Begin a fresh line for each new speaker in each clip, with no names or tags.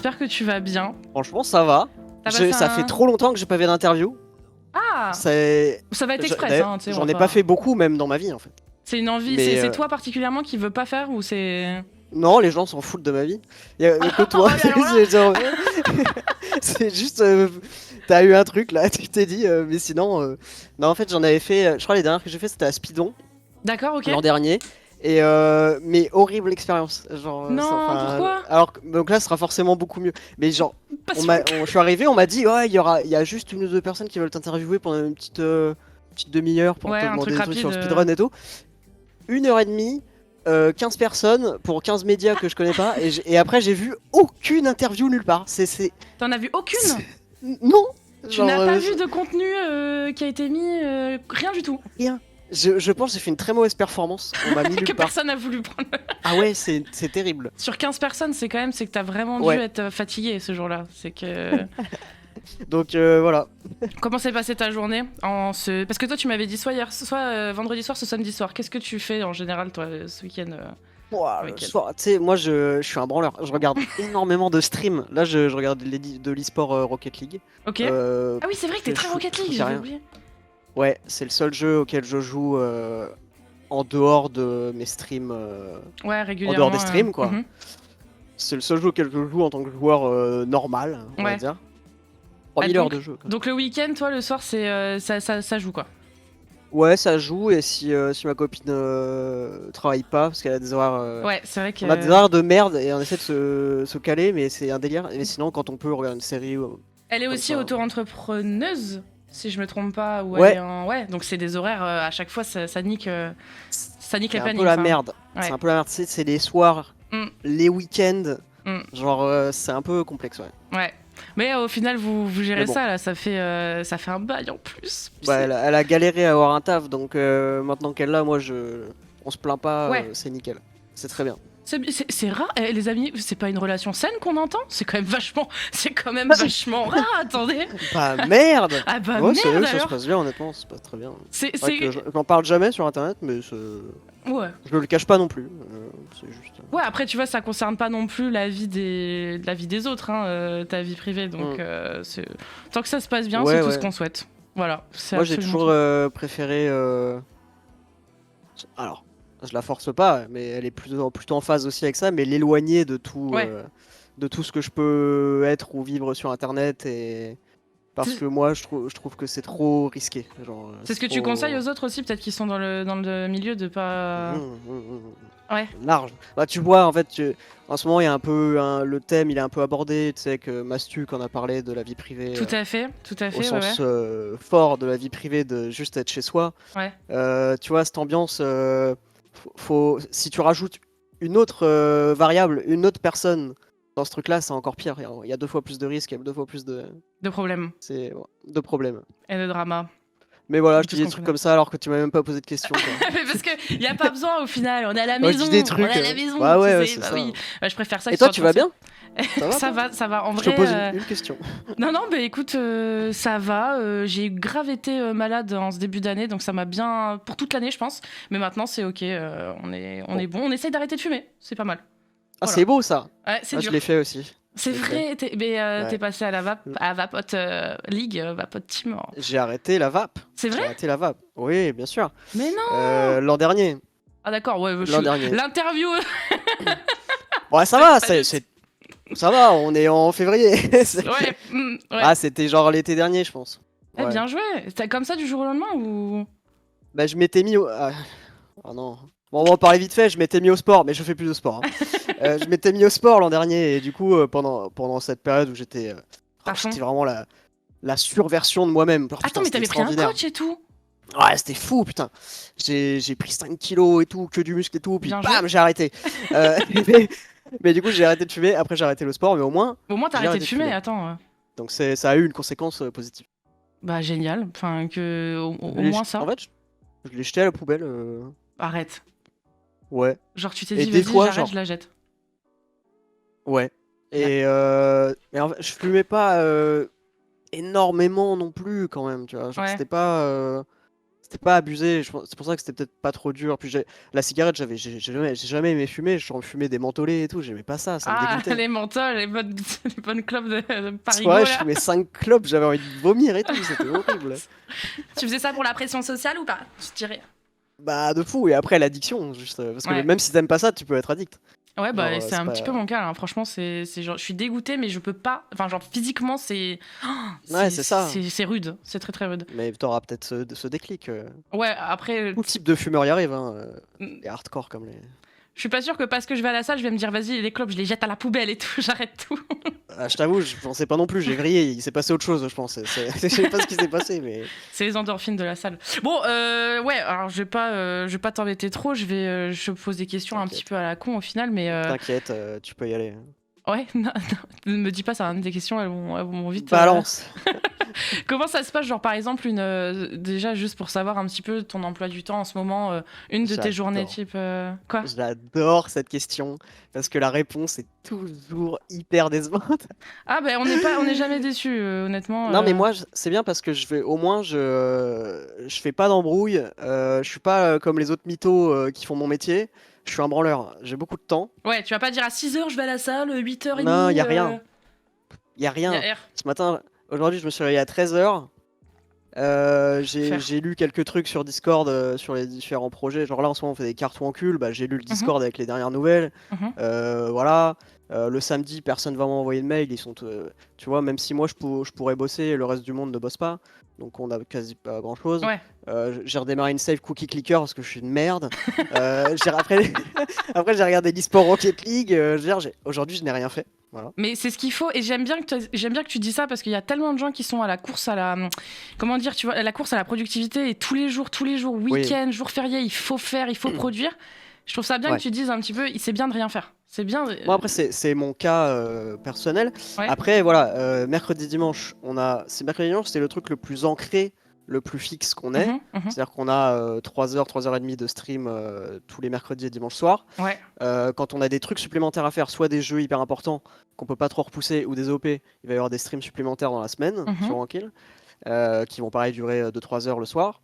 j'espère que tu vas bien.
Franchement, ça va.
T'as passé
Ça fait trop longtemps que j'ai pas fait d'interview.
Ah,
C'est-
ça va être express,
D'ailleurs,
hein, tu sais, on
j'en
va
ai pas fait beaucoup, même dans ma vie, en fait.
C'est une envie,
Mais,
c'est toi particulièrement qui veux pas faire ou c'est...
Non, les gens s'en foutent de ma vie. Y a que toi.
Oh, mais alors là
C'est juste. T'as eu un truc là, tu t'es dit, mais sinon. Non, en fait, j'en avais fait. Je crois les dernières que j'ai fait, c'était à Spidon
D'accord, ok.
l'an dernier. Et mais horrible expérience. Genre.
Non,
enfin,
pourquoi
alors, donc là, ce sera forcément beaucoup mieux. Mais genre,
Pas
je suis arrivé, on m'a dit, ouais, il y a juste une ou deux personnes qui veulent t'interviewer pendant une petite demi-heure pour
Ouais,
te
un
demander
truc
des trucs sur le
rapide,
speedrun et tout. 1h30. 15 personnes pour 15 médias que je connais pas et après j'ai vu aucune interview nulle part.
T'en as vu aucune?
Non.
Tu
Genre,
n'as pas vu de contenu qui a été mis, rien du tout.
rien. Je pense que j'ai fait une très mauvaise performance. On m'a mis
Que
nulle part.
personne n'a voulu prendre.
Ah ouais, c'est terrible.
Sur 15 personnes, c'est que t'as vraiment dû
Ouais.
être fatigué ce jour-là. C'est que...
Donc voilà.
Comment s'est passée ta journée Parce que toi, tu m'avais dit soit vendredi soir, soit samedi soir. Qu'est-ce que tu fais en général, toi, ce week-end
Ouah, le
week-end.
soir, tu sais, moi je suis un branleur. Je regarde énormément de streams. Là, je regarde de l'e-sport Rocket League.
Ok.
Euh,
Ah oui, c'est vrai que t'es très Rocket League,
je
j'avais
rien.
oublié.
Ouais, c'est le seul jeu auquel je joue en dehors de mes streams.
Ouais,
En
régulièrement.
dehors des streams, quoi.
Mhm.
C'est le seul jeu auquel je joue en tant que joueur normal, on va
Ouais.
dire. 3000
Ah,
heures
donc-
de jeu. Quoi.
Donc le week-end, toi, le soir, c'est ça joue, quoi.
Ouais, ça joue, et si ma copine travaille pas, parce qu'elle a des horaires.
Ouais, c'est vrai que...
On a des horaires de merde et on essaie de se caler, mais c'est un délire. Mais sinon, quand on peut, on regarde une série.
Elle est
comme
aussi
ça.
auto-entrepreneuse, si je me trompe pas. Ou
Ouais.
elle est ouais, donc c'est des horaires, à chaque fois, ça nique les
C'est un
plannings.
peu la
enfin.
merde.
Ouais.
C'est un peu la merde, c'est les soirs,
Mm.
les week-ends.
Mm.
Genre, c'est un peu complexe, ouais.
Ouais. Mais au final, vous gérez
Mais bon.
ça, là. Ça fait un bail en plus.
Bah, elle a galéré à avoir un taf, donc maintenant qu'elle l'a, moi, on se plaint pas,
Ouais.
c'est nickel. C'est très bien.
C'est rare, les amis, c'est pas une relation saine qu'on entend. C'est quand même vachement rare, attendez.
Bah merde.
Ah bah
Ouais,
merde
sérieux, ça se
alors.
passe bien, honnêtement, c'est pas très bien.
C'est...
C'est vrai que je n'en parle jamais sur internet, mais
Ouais.
je le cache pas non plus. C'est juste.
Ouais, après, tu vois, ça concerne pas non plus la vie des autres, hein, ta vie privée. Donc, tant que ça se passe bien,
Ouais,
c'est tout
ouais.
ce qu'on souhaite. Voilà. c'est
Moi, j'ai
absolument
toujours
tout.
préféré. Alors, je la force pas, mais elle est plutôt en phase aussi avec ça, mais l'éloigner de tout,
Ouais.
de tout ce que je peux être ou vivre sur internet et. Parce
C'est-
que moi, je trouve que c'est trop risqué. Genre,
C'est ce que tu conseilles aux autres aussi, peut-être qu'ils sont dans le milieu de pas. Ouais.
Large. Bah, tu vois, en fait, en ce moment, il y a un peu le thème, il est un peu abordé. Tu sais que Mastuc en a parlé de la vie privée.
Tout à fait,
Au
ouais,
sens
ouais.
fort de la vie privée, de juste être chez soi.
Ouais.
Tu vois, cette ambiance, si tu rajoutes une autre variable, une autre personne dans ce truc-là, c'est encore pire. Il y a 2 fois plus de risques, il y a 2 fois plus de
problèmes
de problèmes.
et de drama.
Mais voilà, je
Tout
te dis
ce
des
qu'on
trucs
connaît.
comme ça alors que tu m'as même pas posé de questions. Quoi.
Mais parce qu'il n'y a pas besoin au final, on est à la
Moi, je
maison.
dis des trucs,
On est à la maison,
bah ouais,
tu
ouais,
sais,
c'est
bah
ça.
oui. Bah, je préfère ça
Et
que
toi,
sur
tu vas bien?
Ça va, ça va. En
Je te
vrai.
pose une question.
Non, bah écoute, ça va. J'ai grave été malade en ce début d'année, donc ça m'a bien. Pour toute l'année, je pense. Mais maintenant, c'est ok. On est bon. On essaye d'arrêter de fumer. C'est pas mal.
Ah,
Voilà.
c'est beau ça.
Ouais, c'est
Ah,
dur.
je l'ai fait aussi.
C'est
je l'ai
vrai. Mais
Ouais.
t'es passé à la Vapote League, Vapote Team.
J'ai arrêté la vape.
C'est
J'ai
vrai?
arrêté la vape. Oui, bien sûr.
Mais non.
L'an dernier.
Ah d'accord. Ouais.
L'an dernier.
L'interview.
Ouais, ça va.
Pas
Ça va. On est en février.
Ouais. Ouais.
Ah, c'était genre l'été dernier, je pense.
Eh,
Ouais.
bien joué. T'as comme ça du jour au lendemain ou?
Bah, je m'étais mis au. Oh non. Bon, on va en parler vite fait. Je m'étais mis au sport, mais je fais plus de sport. Hein. Je m'étais mis au sport l'an dernier et du coup, pendant cette période où j'étais
À fond.
j'étais vraiment la surversion de moi-même. Genre,
Attends,
putain,
mais
c'était
t'avais pris un
extraordinaire.
coach et tout.
Ouais, c'était fou, putain. J'ai pris 5 kilos et tout, que du muscle et tout, puis
Bien
bam,
joué.
j'ai arrêté. Euh, mais du coup, j'ai arrêté de fumer. Après, j'ai arrêté le sport, mais au moins.
Au moins, t'as
J'ai
arrêté de
arrêté de
fumer.
fumer.
Attends.
Donc, ça a eu une conséquence positive.
Bah génial. Enfin que au
Je l'ai
moins
jet-
ça.
En fait, je l'ai jeté à la poubelle.
Arrête.
Ouais,
Genre tu t'es
Et
dit
des
vas-y,
fois,
j'arrête,
genre-
je la jette.
ouais. Mais en fait, je fumais pas énormément non plus, quand même, tu vois. Genre,
Ouais.
c'était pas. c'était pas abusé. C'est pour ça que c'était peut-être pas trop dur. Puis la cigarette, j'ai jamais aimé fumer. Je fumais des mentholés et tout. J'aimais pas ça me
Ah,
dégoûtait.
les menthols, les bonnes clopes de Parigo,
Ouais, je
là.
fumais 5 clopes, j'avais envie de vomir et tout. C'était horrible.
Tu faisais ça pour la pression sociale ou pas? Tu te dirais.
Bah, de fou. Et après, l'addiction, juste. Parce que
Ouais.
même si t'aimes pas ça, tu peux être addict.
Ouais, bah,
Genre,
c'est
c'est
un petit peu
pas.
mon cas, hein. Franchement, c'est genre, je suis dégoûtée, mais je peux pas. Enfin, genre, physiquement,
Ouais, c'est ça.
c'est rude. C'est très, très rude.
Mais t'auras peut-être ce déclic.
Ouais, après,
Tout type de fumeur y arrive, hein.
mm,
Les hardcore comme les.
je suis pas sûre que parce que je vais à la salle, je vais me dire, vas-y, les clopes, je les jette à la poubelle et tout, j'arrête tout.
Ah, je t'avoue, je pensais pas non plus. J'ai grillé. Il s'est passé autre chose, je pense. Je sais pas ce qui s'est passé, mais.
C'est les endorphines de la salle. Bon, ouais, alors je vais pas t'embêter trop, je pose des questions un petit
T'inquiète.
peu à la con au final, mais
T'inquiète, tu peux y aller.
ouais, non, non, ne me dis pas ça, hein, des questions, elles vont vite.
Balance.
Comment ça se passe, genre par exemple, déjà juste pour savoir un petit peu ton emploi du temps en ce moment, une de tes journées
J'adore.
type. Quoi?
J'adore cette question parce que la réponse est toujours hyper décevante.
Ah, ben on n'est jamais déçu, honnêtement.
Non, mais moi, c'est bien parce que au moins, je fais pas d'embrouille. Je suis pas comme les autres mythos qui font mon métier. Je suis un branleur. J'ai beaucoup de temps.
Ouais, tu vas pas dire à 6h, je vais à la salle,
Non,
8h30.
y a rien. Y a
Y a
rien.
R.
Ce matin, aujourd'hui, je me suis réveillé à 13h.
Faire.
J'ai lu quelques trucs sur Discord sur les différents projets. Genre là, en ce moment, on fait des cartons en cul. Bah, j'ai lu le
Mhm,
Discord avec les dernières nouvelles.
mhm.
Voilà. Le samedi, personne va m'envoyer de mail. Ils sont, tu vois, même si moi je pourrais bosser, le reste du monde ne bosse pas. Donc on a quasi pas grand chose.
Ouais.
J'ai redémarré une save cookie clicker parce que je suis une merde. Après, après j'ai regardé l'eSport Rocket League. Aujourd'hui, je n'ai rien fait. Voilà.
Mais c'est ce qu'il faut, et j'aime bien que tu dis ça parce qu'il y a tellement de gens qui sont à la course à la, comment dire, tu vois, à la course à la productivité et tous les jours,
Oui.
week-end, jours fériés, il faut faire, il faut produire. Je trouve ça bien
Ouais.
que tu dises un petit peu, c'est bien de rien faire. C'est bien.
Moi après c'est mon cas personnel.
Ouais.
Après voilà, mercredi dimanche, mercredi dimanche, c'est le truc le plus ancré, le plus fixe qu'on ait.
Mhm, mhm.
C'est-à-dire qu'on a 3 heures, 3h30 de stream tous les mercredis et dimanches soirs.
Ouais.
Quand on a des trucs supplémentaires à faire, soit des jeux hyper importants qu'on peut pas trop repousser ou des OP, il va y avoir des streams supplémentaires dans la semaine
Mhm.
sur Ankill qui vont pareil durer 2-3 heures le soir.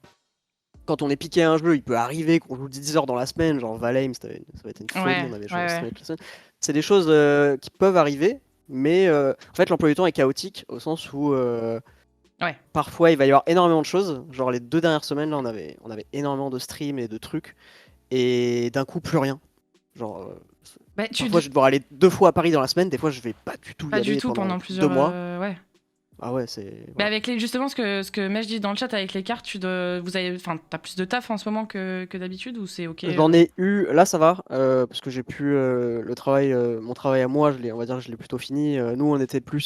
Quand on est piqué à un jeu, il peut arriver qu'on joue 10 heures dans la semaine, genre Valheim, ça va être une folie,
Ouais,
on avait joué
ouais,
en stream
ouais.
avec la semaine. C'est des choses qui peuvent arriver, mais en fait l'emploi du temps est chaotique au sens où
Ouais.
parfois il va y avoir énormément de choses. Genre les 2 dernières semaines, là, on avait énormément de streams et de trucs, et d'un coup plus rien. Genre
Bah,
parfois je vais devoir aller 2 fois à Paris dans la semaine, des fois je vais pas du tout y
pas du
aller
tout pendant
2
plusieurs
mois.
ouais.
Ah ouais, c'est.
Mais
Voilà.
avec justement ce que Mej dit dans le chat avec les cartes, t'as plus de taf en ce moment que d'habitude ou c'est ok?
J'en ai eu, là ça va, parce que j'ai pu le travail, mon travail à moi, on va dire que je l'ai plutôt fini. Nous on était plus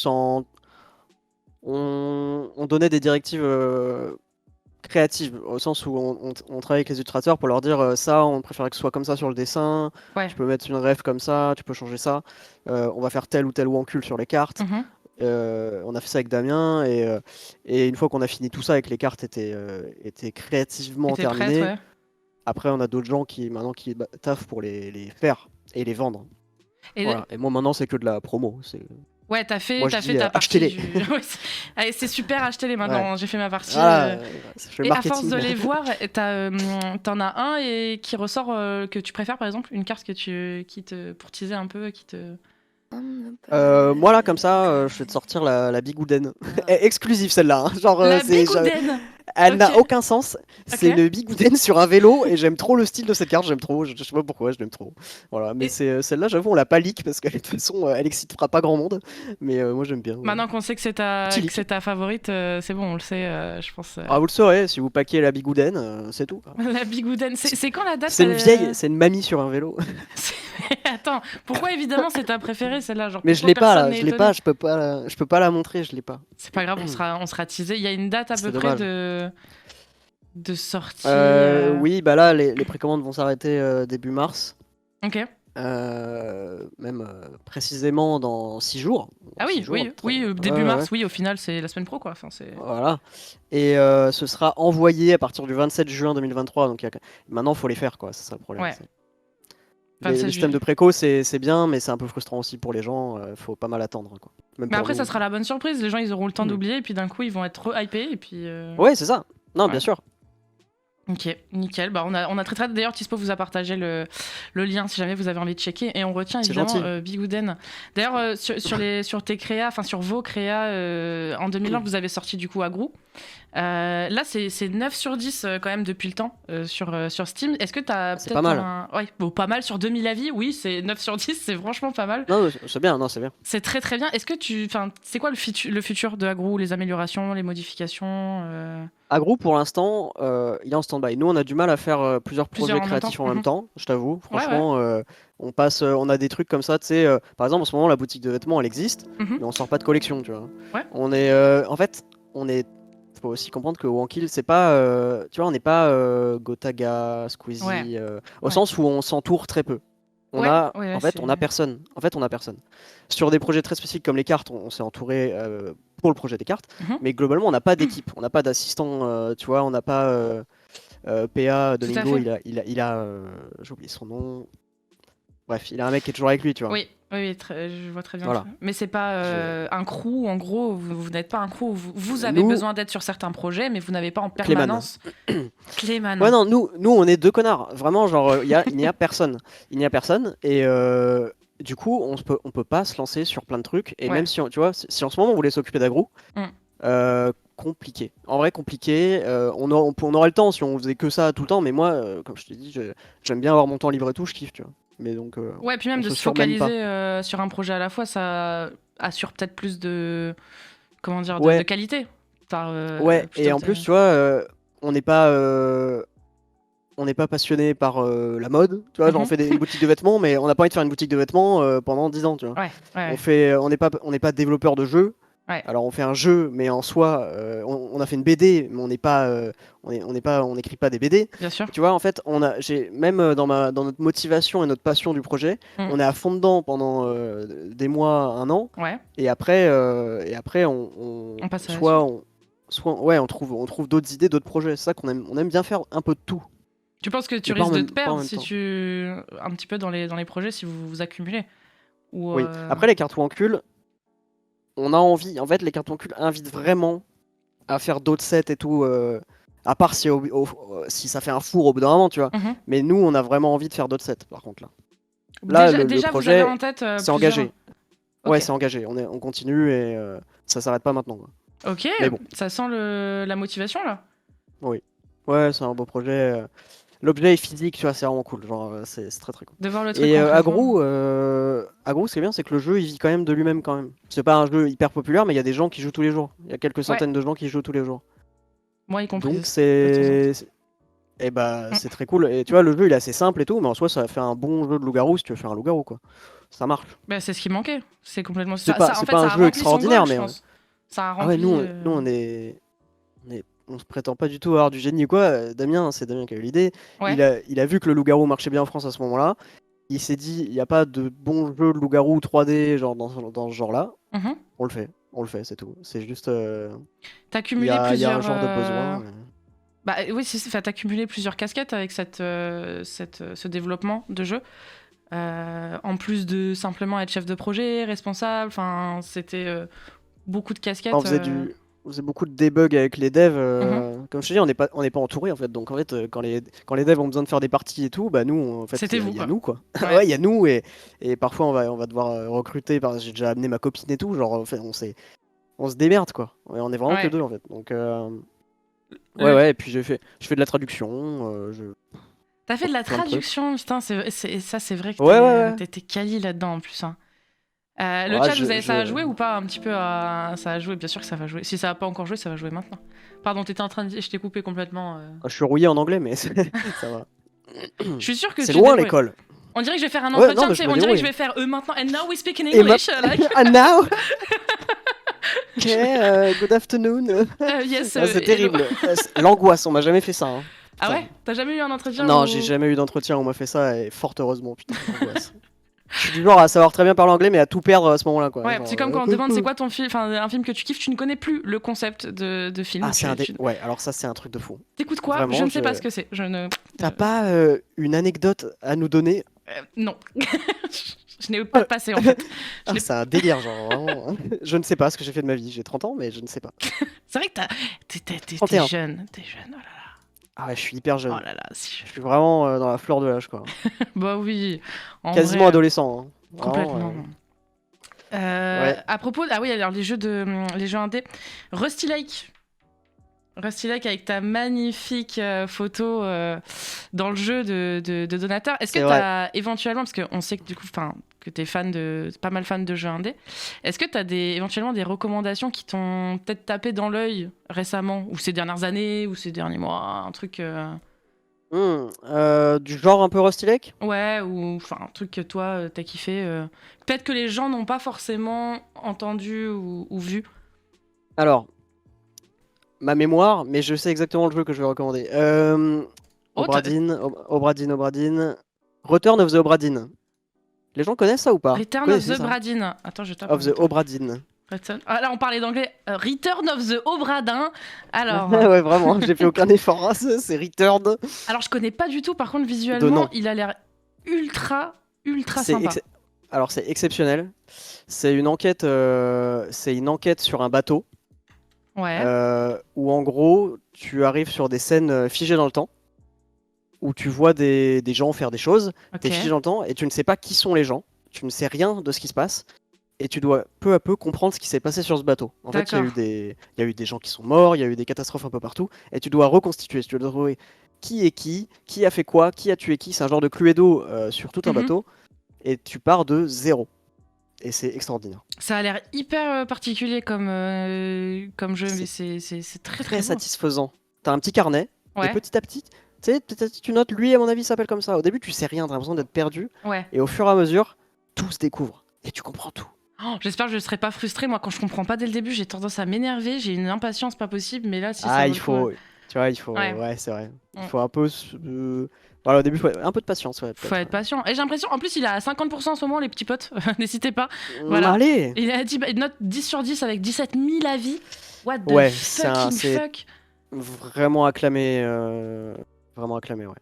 on donnait des directives créatives, au sens où on travaille avec les illustrateurs pour leur dire ça, on préférait que ce soit comme ça sur le dessin,
Ouais.
tu peux mettre une ref comme ça, tu peux changer ça, on va faire tel ou tel wancul sur les cartes.
Mhm.
On a fait ça avec Damien et une fois qu'on a fini tout ça et que les cartes étaient créativement
Et t'es prête,
terminées,
ouais.
après on a d'autres gens qui maintenant qui taffent pour les faire et les vendre.
Et
Voilà. Et moi maintenant c'est que de la promo.
ouais, t'as fait
Moi je dis
ta partie
achetez-les.
Ouais, allez, c'est super, achetez-les maintenant. J'ai fait ma partie.
Ah, je fais le
Et à force
marketing.
de les voir, t'en as un et qui ressort que tu préfères, par exemple, une carte pour teaser un peu, qui te.
Moi là comme ça, je vais te sortir la Bigouden. Exclusive celle-là. Hein. Genre
La Bigouden.
elle
Ok.
n'a aucun sens. C'est
Ok.
une Bigouden sur un vélo et j'aime trop le style de cette carte. J'aime trop. Je sais pas pourquoi, je l'aime trop. Voilà. Mais
Et-
c'est celle-là, j'avoue, on l'a pas leak parce que de toute façon, elle excitera pas grand monde. Mais moi j'aime bien.
Maintenant qu'on sait que
Petit leak.
c'est ta favorite, c'est bon, on le sait, je pense.
Ah, vous le saurez si vous paquez la Bigouden, c'est tout. Quoi.
La Bigouden. C'est quand la date?
C'est une vieille, c'est une mamie sur un vélo.
Attends, pourquoi évidemment c'est ta préférée celle-là? Genre,
Mais je
pourquoi
l'ai pas
personne
là,
n'est
je l'ai
étonné?
pas, je peux pas la montrer, je l'ai pas.
C'est pas grave, on sera teasé. Il y a une date à
C'est
peu près
dommage.
de sortie.
Oui, bah là, les précommandes vont s'arrêter début mars.
Ok.
Même précisément dans 6 jours.
Ah
Dans 6
oui,
jours,
oui,
très-
oui,
ouais,
début
ouais,
mars,
ouais.
oui, au final, c'est la semaine pro, quoi. Enfin, c'est...
Voilà. Et ce sera envoyé à partir du 27 juin 2023. Donc maintenant, il faut les faire, quoi. C'est ça le problème.
Ouais.
Le
27
système de
juillet.
préco, c'est bien, mais c'est un peu frustrant aussi pour les gens. Faut pas mal attendre, quoi. Même
Mais
pour
après,
nous.
ça sera la bonne surprise. Les gens, ils auront le temps
Mhm.
d'oublier, et puis d'un coup, ils vont être re-hypés, et puis...
Ouais, c'est ça. Non,
Ouais.
bien sûr.
Ok, nickel. Bah, on a très très. D'ailleurs, Tispo vous a partagé le lien si jamais vous avez envie de checker. Et on retient
C'est
évidemment
gentil.
Bigouden. D'ailleurs, sur tes créas, enfin sur vos créas, en 2020, vous avez sorti du coup Agrou. Là, c'est 9 sur 10 quand même depuis le temps sur Steam. Est-ce que tu as
C'est pas
peut-être
mal.
un. Ouais, bon, pas mal sur 2000 avis. Oui, c'est 9 sur 10, c'est franchement pas mal.
Non, c'est bien, non, c'est bien.
C'est très très bien. Est-ce que tu. Enfin, c'est quoi le futur de Agrou? Les améliorations, les modifications
Agro, pour l'instant, il est en stand-by. Nous, on a du mal à faire plusieurs
Plusieurs
projets
en même temps?
créatifs en même
Mhm.
temps, je t'avoue.
Ouais, ouais.
Franchement, on a des trucs comme ça, tu sais. Par exemple, en ce moment, la boutique de vêtements, elle existe,
Mhm.
mais on sort pas de collection, tu vois.
Ouais.
En fait, on est. Faut aussi comprendre que Wankill, c'est pas. Tu vois, on n'est pas Gotaga,
Ouais.
Squeezie, au
Ouais.
sens où on s'entoure très peu.
Ouais, ouais, ouais,
En fait,
c'est.
on a personne. En fait, on a personne. Sur des projets très spécifiques comme les cartes, on s'est entouré pour le projet des cartes,
Mhm.
mais globalement, on n'a pas d'équipe, on n'a pas d'assistant, tu vois, on n'a pas PA
Tout à
Domingo,
fait.
j'ai oublié son nom. Bref, il a un mec qui est toujours avec lui, tu vois.
Oui, oui, oui, je vois très bien.
Voilà.
Mais c'est pas
Je...
un crew, en gros, vous n'êtes pas un crew. Vous avez
Nous,
besoin d'aide sur certains projets, mais vous n'avez pas en
Clayman.
permanence Clayman.
Ouais, non, nous, on est deux connards. Vraiment, genre, il n'y a personne. Il n'y a personne. Et du coup, on peut pas se lancer sur plein de trucs. Et
Ouais.
même si, tu vois, si en ce moment on voulait s'occuper d'agro,
Mm.
compliqué. En vrai, compliqué. On aurait le temps si on faisait que ça tout le temps. Mais moi, comme je t'ai dit, j'aime bien avoir mon temps libre et tout, je kiffe, tu vois. Mais donc,
Ouais, puis
on
même de
se
se
surmène pas.
focaliser sur un projet à la fois, ça assure peut-être plus de, comment dire, de
Ouais,
qualité.
ouais. Et
Plutôt
en plus, tu vois, on n'est pas. On n'est pas passionné par la mode, tu vois, genre on
Mhm.
fait une boutique de vêtements, mais on n'a pas envie de faire une boutique de vêtements pendant 10 ans, tu vois.
Ouais, ouais,
On n'est pas développeur de jeux.
ouais,
Alors on fait un jeu, mais en soi, on a fait une BD, mais on n'est pas, on n'écrit pas des BD.
bien sûr.
Et tu vois, en fait, j'ai même dans notre motivation et notre passion du projet,
Mm.
on est à fond dedans pendant des mois, un an,
Ouais,
et après,
on passe à la suite.
ouais, on trouve d'autres idées, d'autres projets. C'est ça qu'on aime, on aime bien faire un peu de tout,
Tu penses que tu
mais
risques de te
pas en
perdre
même
si
temps.
tu un petit peu dans les projets si vous vous accumulez ou
Oui. Après, les cartes Wancul, on a envie. En fait, les cartes Wancul invitent vraiment à faire d'autres sets et tout. À part si ça fait un four au bout d'un moment, tu vois.
Mhm.
Mais nous, on a vraiment envie de faire d'autres sets, par contre, là. Là, le
Déjà, vous avez
projet,
en tête
c'est
plusieurs.
engagé. Ouais,
Ok.
c'est engagé. On continue et ça s'arrête pas maintenant, quoi.
Ok,
Mais bon,
ça sent la motivation là.
oui. Ouais, c'est un beau projet. L'objet est physique, tu vois, c'est vraiment cool. Genre, c'est très très cool.
De voir le truc
Et
concrètement.
Agro, ce qui est bien, c'est que le jeu, il vit quand même de lui-même quand même. C'est pas un jeu hyper populaire, mais il y a des gens qui jouent tous les jours. Il y a quelques
Ouais,
centaines de gens qui jouent tous les jours.
moi y compris,
Donc
de temps en temps.
et bah,
Mm.
c'est très cool. Et tu vois, le jeu, il est assez simple et tout, mais en soi, ça fait un bon jeu de loup-garou si tu veux faire un loup-garou, quoi. Ça marche.
Bah, c'est ce qui manquait. C'est complètement ça. En
C'est
fait,
pas un
ça a
jeu
rempli son goal,
extraordinaire,
je
mais
pense. Ça a
ah ouais,
rempli.
on se prétend pas du tout avoir du génie ou quoi. Damien, c'est Damien qui a eu l'idée.
Ouais.
Il a vu que le loup-garou marchait bien en France à ce moment-là. Il s'est dit, il n'y a pas de bon jeu de loup-garou 3D genre dans ce genre-là.
Mhm.
On le fait, c'est tout. C'est juste,
T'as cumulé
il y a un
plusieurs.
genre de besoin.
Bah oui, t'as cumulé plusieurs casquettes avec ce développement de jeu. En plus de simplement être chef de projet, responsable, enfin, c'était beaucoup de
On
casquettes.
faisait on faisait beaucoup de debug avec les devs.
Mhm.
Comme je te dis, on n'est pas entouré en fait. Donc en fait, quand les devs ont besoin de faire des parties et tout, bah nous, en fait,
C'était vous,
il y a
quoi.
nous quoi.
Ouais.
Ouais, il y a nous et parfois on va devoir recruter. J'ai déjà amené ma copine et tout. Genre, en fait, on se démerde quoi. Ouais, on est vraiment que
Ouais.
deux en fait. Donc ouais,
Le...
ouais. Et puis je fais de la traduction.
T'as fait de la
Plein de trucs.
traduction, putain, ça c'est vrai que
Ouais, ouais, ouais.
t'es quali là-dedans en plus. Hein. Le
Ouais,
chat, ça a joué ou pas un petit peu Ça a joué, bien sûr que ça va jouer. Si ça a pas encore joué, ça va jouer maintenant. Pardon, t'étais en train de dire, je t'ai coupé complètement.
Je suis rouillé en anglais, mais ça va.
Je suis sûre que
C'est
tu te
loin
débrouilles.
l'école.
On dirait que je vais faire un
Ouais, non,
entretien,
mais
tu
je
sais,
me
on dirait que je
débrouille.
vais faire maintenant, and now we speak in
Et ma...
English. Like,
And now? Ok, good afternoon.
yes,
Ah, c'est
hello.
terrible. L'angoisse, on m'a jamais fait ça, hein.
Ah
Putain.
ouais? T'as jamais eu un entretien
Non, j'ai
où.
jamais eu d'entretien où on m'a fait ça et fort heureusement, putain, l'angoisse. Je suis du genre à savoir très bien parler anglais mais à tout perdre à ce moment-là, quoi.
Ouais,
Genre,
c'est comme quand on te demande c'est quoi ton film, enfin un film que tu kiffes, tu ne connais plus le concept de film.
Ah, ouais, alors ça, c'est un truc de fou.
T'écoutes quoi? Je
Vraiment,
ne sais pas ce que c'est. Je ne.
T'as pas une anecdote à nous donner?
Non. Je n'ai pas de passé en fait. Je
Ah,
n'ai-
c'est un délire, genre, vraiment. Je ne sais pas ce que j'ai fait de ma vie. J'ai 30 ans, mais je ne sais pas.
C'est vrai que t'es
31.
jeune. T'es jeune, oh là là.
Ah ouais, je suis hyper
Oh
jeune.
là là, si.
Je suis vraiment dans la fleur de l'âge, quoi.
Bah oui, en
Quasiment
vrai,
adolescent, hein. Vraiment,
complètement.
ouais.
À propos, ah oui, alors les jeux indés, Rusty Lake. Rusty Lake avec ta magnifique photo dans le jeu de donateur. Est-ce que
C'est
tu
vrai.
as éventuellement, parce qu'on sait que du coup, que tu es pas mal fan de jeux indés, est-ce que tu as éventuellement des recommandations qui t'ont peut-être tapé dans l'œil récemment, ou ces dernières années, ou ces derniers mois, un truc,
Du genre un peu Rusty Lake?
ouais, ou un truc que toi t'as kiffé, peut-être que les gens n'ont pas forcément entendu ou vu.
Alors, ma mémoire, mais je sais exactement le jeu que je vais recommander.
Oh,
Obradin. Return of the Obradin. Les gens connaissent ça ou pas? Vous
Return of
connaissez
the
ça?
Bradin. Attends, je tape en
Of
même
the
temps.
Obradin.
Ah, là, on parlait d'anglais. Return of the Obradin. Alors,
Ouais, vraiment, j'ai fait aucun effort, hein, c'est Return
alors, je connais pas du tout. Par contre,
de
visuellement,
nom.
il a l'air ultra
C'est
sympa.
Alors c'est exceptionnel. C'est une enquête sur un bateau
Ouais,
où en gros tu arrives sur des scènes figées dans le temps où tu vois des gens faire des choses. T'es figé
ok,
dans le temps et tu ne sais pas qui sont les gens. Tu ne sais rien de ce qui se passe et tu dois peu à peu comprendre ce qui s'est passé sur ce bateau. En fait,
d'accord.
il y a eu des gens qui sont morts, il y a eu des catastrophes un peu partout et tu dois reconstituer. Tu dois trouver qui est qui a fait quoi, qui a tué qui. C'est un genre de Cluedo sur tout un
Mhm.
bateau et tu pars de zéro. Et c'est extraordinaire.
Ça a l'air hyper particulier comme jeu, mais
C'est
c'est très
très
très beau.
satisfaisant. T'as un petit carnet, et
Ouais,
petit à petit, tu sais, tu notes, lui, à mon avis, s'appelle comme ça. Au début, tu sais rien, t'as l'impression d'être perdu,
ouais.
et au fur et à mesure, tout se découvre, et tu comprends tout.
Oh, j'espère que je ne serai pas frustrée. Moi, quand je comprends pas dès le début, j'ai tendance à m'énerver. J'ai une impatience pas possible, mais là, si ça
Ah,
vaut
il
le coup.
faut, tu vois, il faut,
Ouais.
ouais, c'est vrai. Il
Mm.
faut un peu, voilà, au début, un peu de patience, ouais,
Faut
peut-être.
être patient. Et j'ai l'impression, en plus, il a 50% en ce moment, les petits potes. N'hésitez pas.
Ouais.
Voilà.
Allez!
Il a dit, une note 10 sur 10 avec 17 000 avis. What the
Ouais,
fucking
c'est
fuck.
vraiment acclamé, ouais.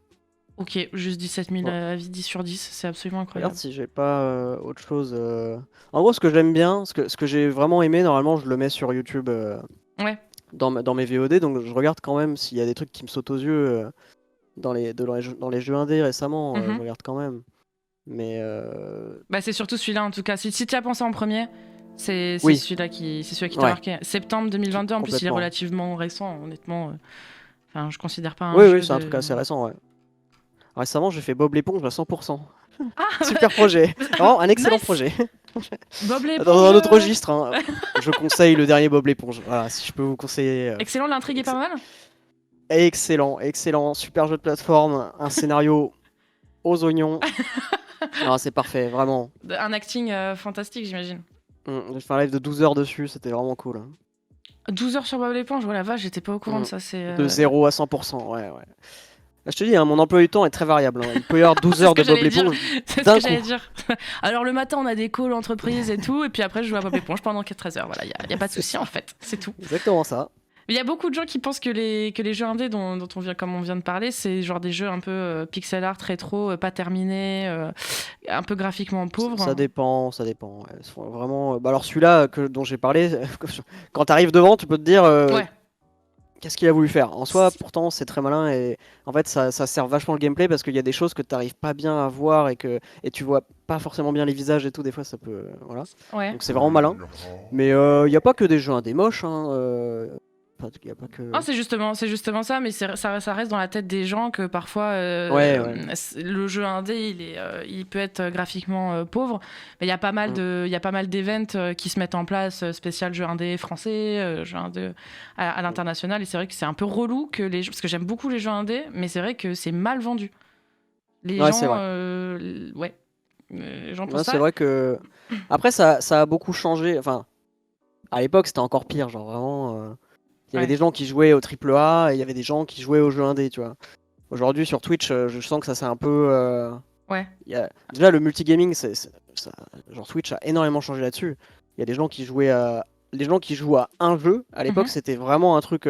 Ok, juste 17 000
Ouais.
avis, 10 sur 10. C'est absolument
Regarde
incroyable.
si j'ai pas autre chose. En gros, ce que j'aime bien, ce que j'ai vraiment aimé, normalement, je le mets sur YouTube
Ouais.
dans mes VOD, donc je regarde quand même s'il y a des trucs qui me sautent aux yeux dans les jeux indés récemment, je
Mhm.
regarde quand même. Mais
Bah, c'est surtout celui-là, en tout cas. Si tu as pensé en premier,
oui,
c'est celui qui t'a
ouais,
marqué. Septembre 2022, en plus, il est
complètement.
relativement récent, honnêtement. Enfin, je considère pas un
Oui, oui,
jeu
c'est un truc
de.
assez récent, ouais. Récemment, j'ai fait Bob l'éponge à 100%.
Ah
Super projet, vraiment un excellent
Nice.
projet.
Bob
Dans
l'éponge.
un autre registre, hein, je conseille le dernier Bob l'éponge. Voilà, si je peux vous conseiller.
Excellent, l'intrigue est pas mal.
Excellent, excellent, super jeu de plateforme, un scénario aux oignons. Non, c'est parfait, vraiment.
Un acting fantastique, j'imagine.
J'ai fait un live de 12 heures dessus, c'était vraiment cool.
12 heures sur Bob l'éponge, voilà, vache, j'étais pas au courant de
Mm.
ça.
De 0 à 100%, ouais, ouais. Là, je te dis, hein, mon emploi du temps est très variable, hein. Il peut y avoir 12
C'est ce
heures de
que
Bob
j'allais dire.
l'éponge
C'est ce
d'un
que
coup.
j'allais dire. Alors le matin, on a des calls entreprises et tout, et puis après, je joue à Bob l'éponge pendant 13 heures. Voilà, y a pas de
C'est
souci
ça,
en fait, c'est tout.
exactement ça.
Il y a beaucoup de gens qui pensent que les jeux indés dont comme on vient de parler, c'est genre des jeux un peu pixel art, rétro, pas terminés, un peu graphiquement
Ça
pauvres.
dépend, ça dépend. Ouais. Vraiment. Bah alors celui-là dont j'ai parlé, quand t'arrives devant, tu peux te dire
Ouais.
qu'est-ce qu'il a voulu faire. En soi, pourtant, c'est très malin et en fait, ça sert vachement le gameplay parce qu'il y a des choses que t'arrives pas bien à voir et tu vois pas forcément bien les visages et tout. Des fois, ça peut, voilà.
Ouais.
Donc c'est vraiment malin. Mais il y a pas que des jeux indés moches, hein. Y a pas
Ah,
que.
c'est justement ça, mais ça reste dans la tête des gens que parfois
Ouais, ouais.
le jeu indé, il peut être graphiquement pauvre, mais
Mm.
il y a pas mal d'events qui se mettent en place, spécial jeu indé français, jeu indé à l'international, et c'est vrai que c'est un peu relou que parce que j'aime beaucoup les jeux indés, mais c'est vrai que c'est mal vendu. Les
Ouais, c'est
gens,
vrai.
ouais, les gens pensent
Ouais, c'est
ça.
vrai que. Après, ça a beaucoup changé. Enfin, à l'époque, c'était encore pire. Genre vraiment. Il y avait
Ouais,
des gens qui jouaient au triple A et il y avait des gens qui jouaient aux jeux indés, tu vois. Aujourd'hui, sur Twitch, je sens que ça c'est un peu.
ouais.
Déjà, le multigaming, genre Twitch a énormément changé là-dessus. Il y a des gens qui jouaient à. Les gens qui jouent à un jeu, à l'époque,
Mhm.
c'était vraiment un truc.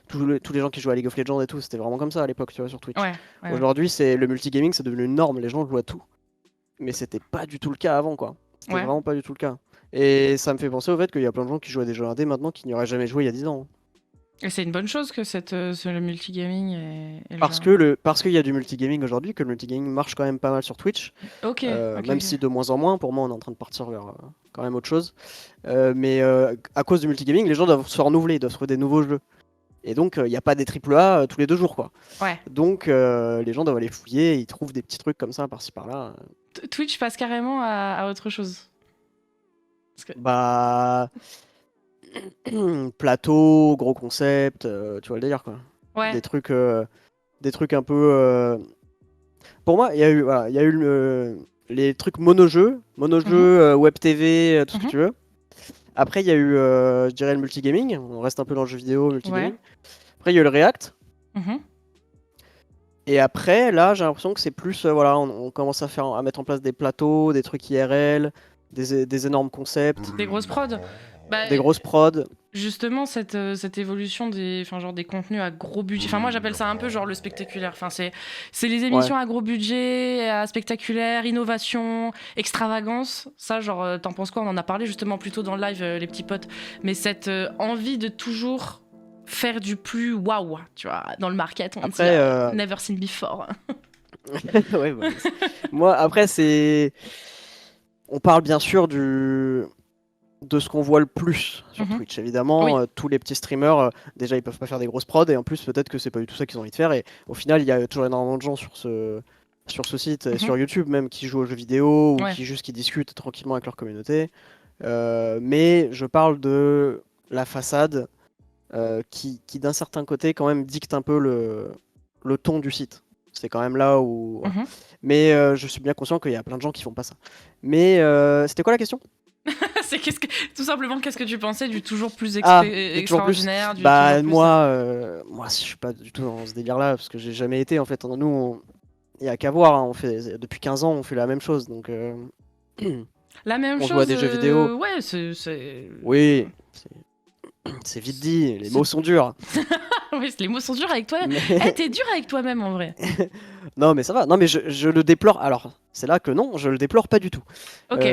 Tous les gens qui jouaient à League of Legends et tout, c'était vraiment comme ça à l'époque, tu vois, sur Twitch.
Ouais, ouais, ouais.
Aujourd'hui, c'est le multigaming, c'est devenu une norme, les gens jouent à tout. Mais c'était pas du tout le cas avant, quoi. C'était
Ouais.
vraiment pas du tout le cas. Et ça me fait penser au fait qu'il y a plein de gens qui jouent à des jeux indés maintenant qui n'y auraient jamais joué il y a 10 ans.
Et c'est une bonne chose que le multigaming et le
Parce
genre.
que parce qu'il y a du multigaming aujourd'hui, que le multigaming marche quand même pas mal sur Twitch,
Ok, ok,
même
ok.
si de moins en moins, pour moi on est en train de partir vers quand même autre chose. Mais à cause du multigaming, les gens doivent se renouveler, ils doivent trouver des nouveaux jeux. Et donc il n'y a pas des AAA tous les 2 jours quoi.
Ouais.
Donc les gens doivent aller fouiller, et ils trouvent des petits trucs comme ça par-ci par-là.
Twitch passe carrément à autre chose. Parce que...
Bah plateau, gros concept, tu vois le délire quoi.
Ouais.
Des trucs, un peu. Pour moi, il y a eu, voilà, il y a eu les trucs
Mhm,
web TV, tout ce que
mhm.
tu veux. Après, il y a eu, je dirais, le multigaming. On reste un peu dans le jeu vidéo,
Ouais.
multigaming. Après, il y a eu le React.
Mhm.
Et après, là, j'ai l'impression que c'est plus, voilà, on commence à mettre en place des plateaux, des trucs IRL, des énormes concepts,
Des grosses prods. Bah,
des grosses prods.
justement, cette évolution des contenus à gros budget. Enfin, moi, j'appelle ça un peu genre le spectaculaire. Enfin, c'est les
Ouais.
émissions à gros budget, à spectaculaire, innovation, extravagance. Ça, genre, t'en penses quoi? On en a parlé justement plus tôt dans le live, les petits potes. Mais cette envie de toujours faire du plus waouh, tu vois. Dans le market, on dit
Après,
never seen before.
ouais, bah, moi, après, c'est. On parle bien sûr de ce qu'on voit le plus sur
Mhm.
Twitch. Évidemment,
Oui.
tous les petits streamers, déjà, ils peuvent pas faire des grosses prods, et en plus, peut-être que c'est pas du tout ça qu'ils ont envie de faire. Et au final, il y a toujours énormément de gens sur ce site, et
Mhm.
sur YouTube même, qui jouent aux jeux vidéo, ou
Ouais.
qui discutent tranquillement avec leur communauté. Mais je parle de la façade qui d'un certain côté, quand même, dicte un peu le ton du site. C'est quand même là où. Voilà.
Mhm.
Mais je suis bien conscient qu'il y a plein de gens qui font pas ça. Mais c'était quoi la question?
C'est tout simplement qu'est-ce que tu pensais du toujours plus
Ah, et toujours plus.
extraordinaire, du toujours
Bah
plus.
moi, je suis pas du tout dans ce délire-là parce que j'ai jamais été en fait. Nous, il y a qu'à voir. Hein, on fait depuis 15 ans, on fait la même chose. Donc
La même
on joue à
chose,
des jeux vidéo.
ouais,
Oui, c'est vite dit. Les
c'est-
mots sont durs.
oui, les mots sont durs avec toi.
Mais
Eh, t'es dur avec toi-même en vrai.
non, mais ça va. Non, mais je le déplore. Alors, c'est là que non, je le déplore pas du tout.
Ok.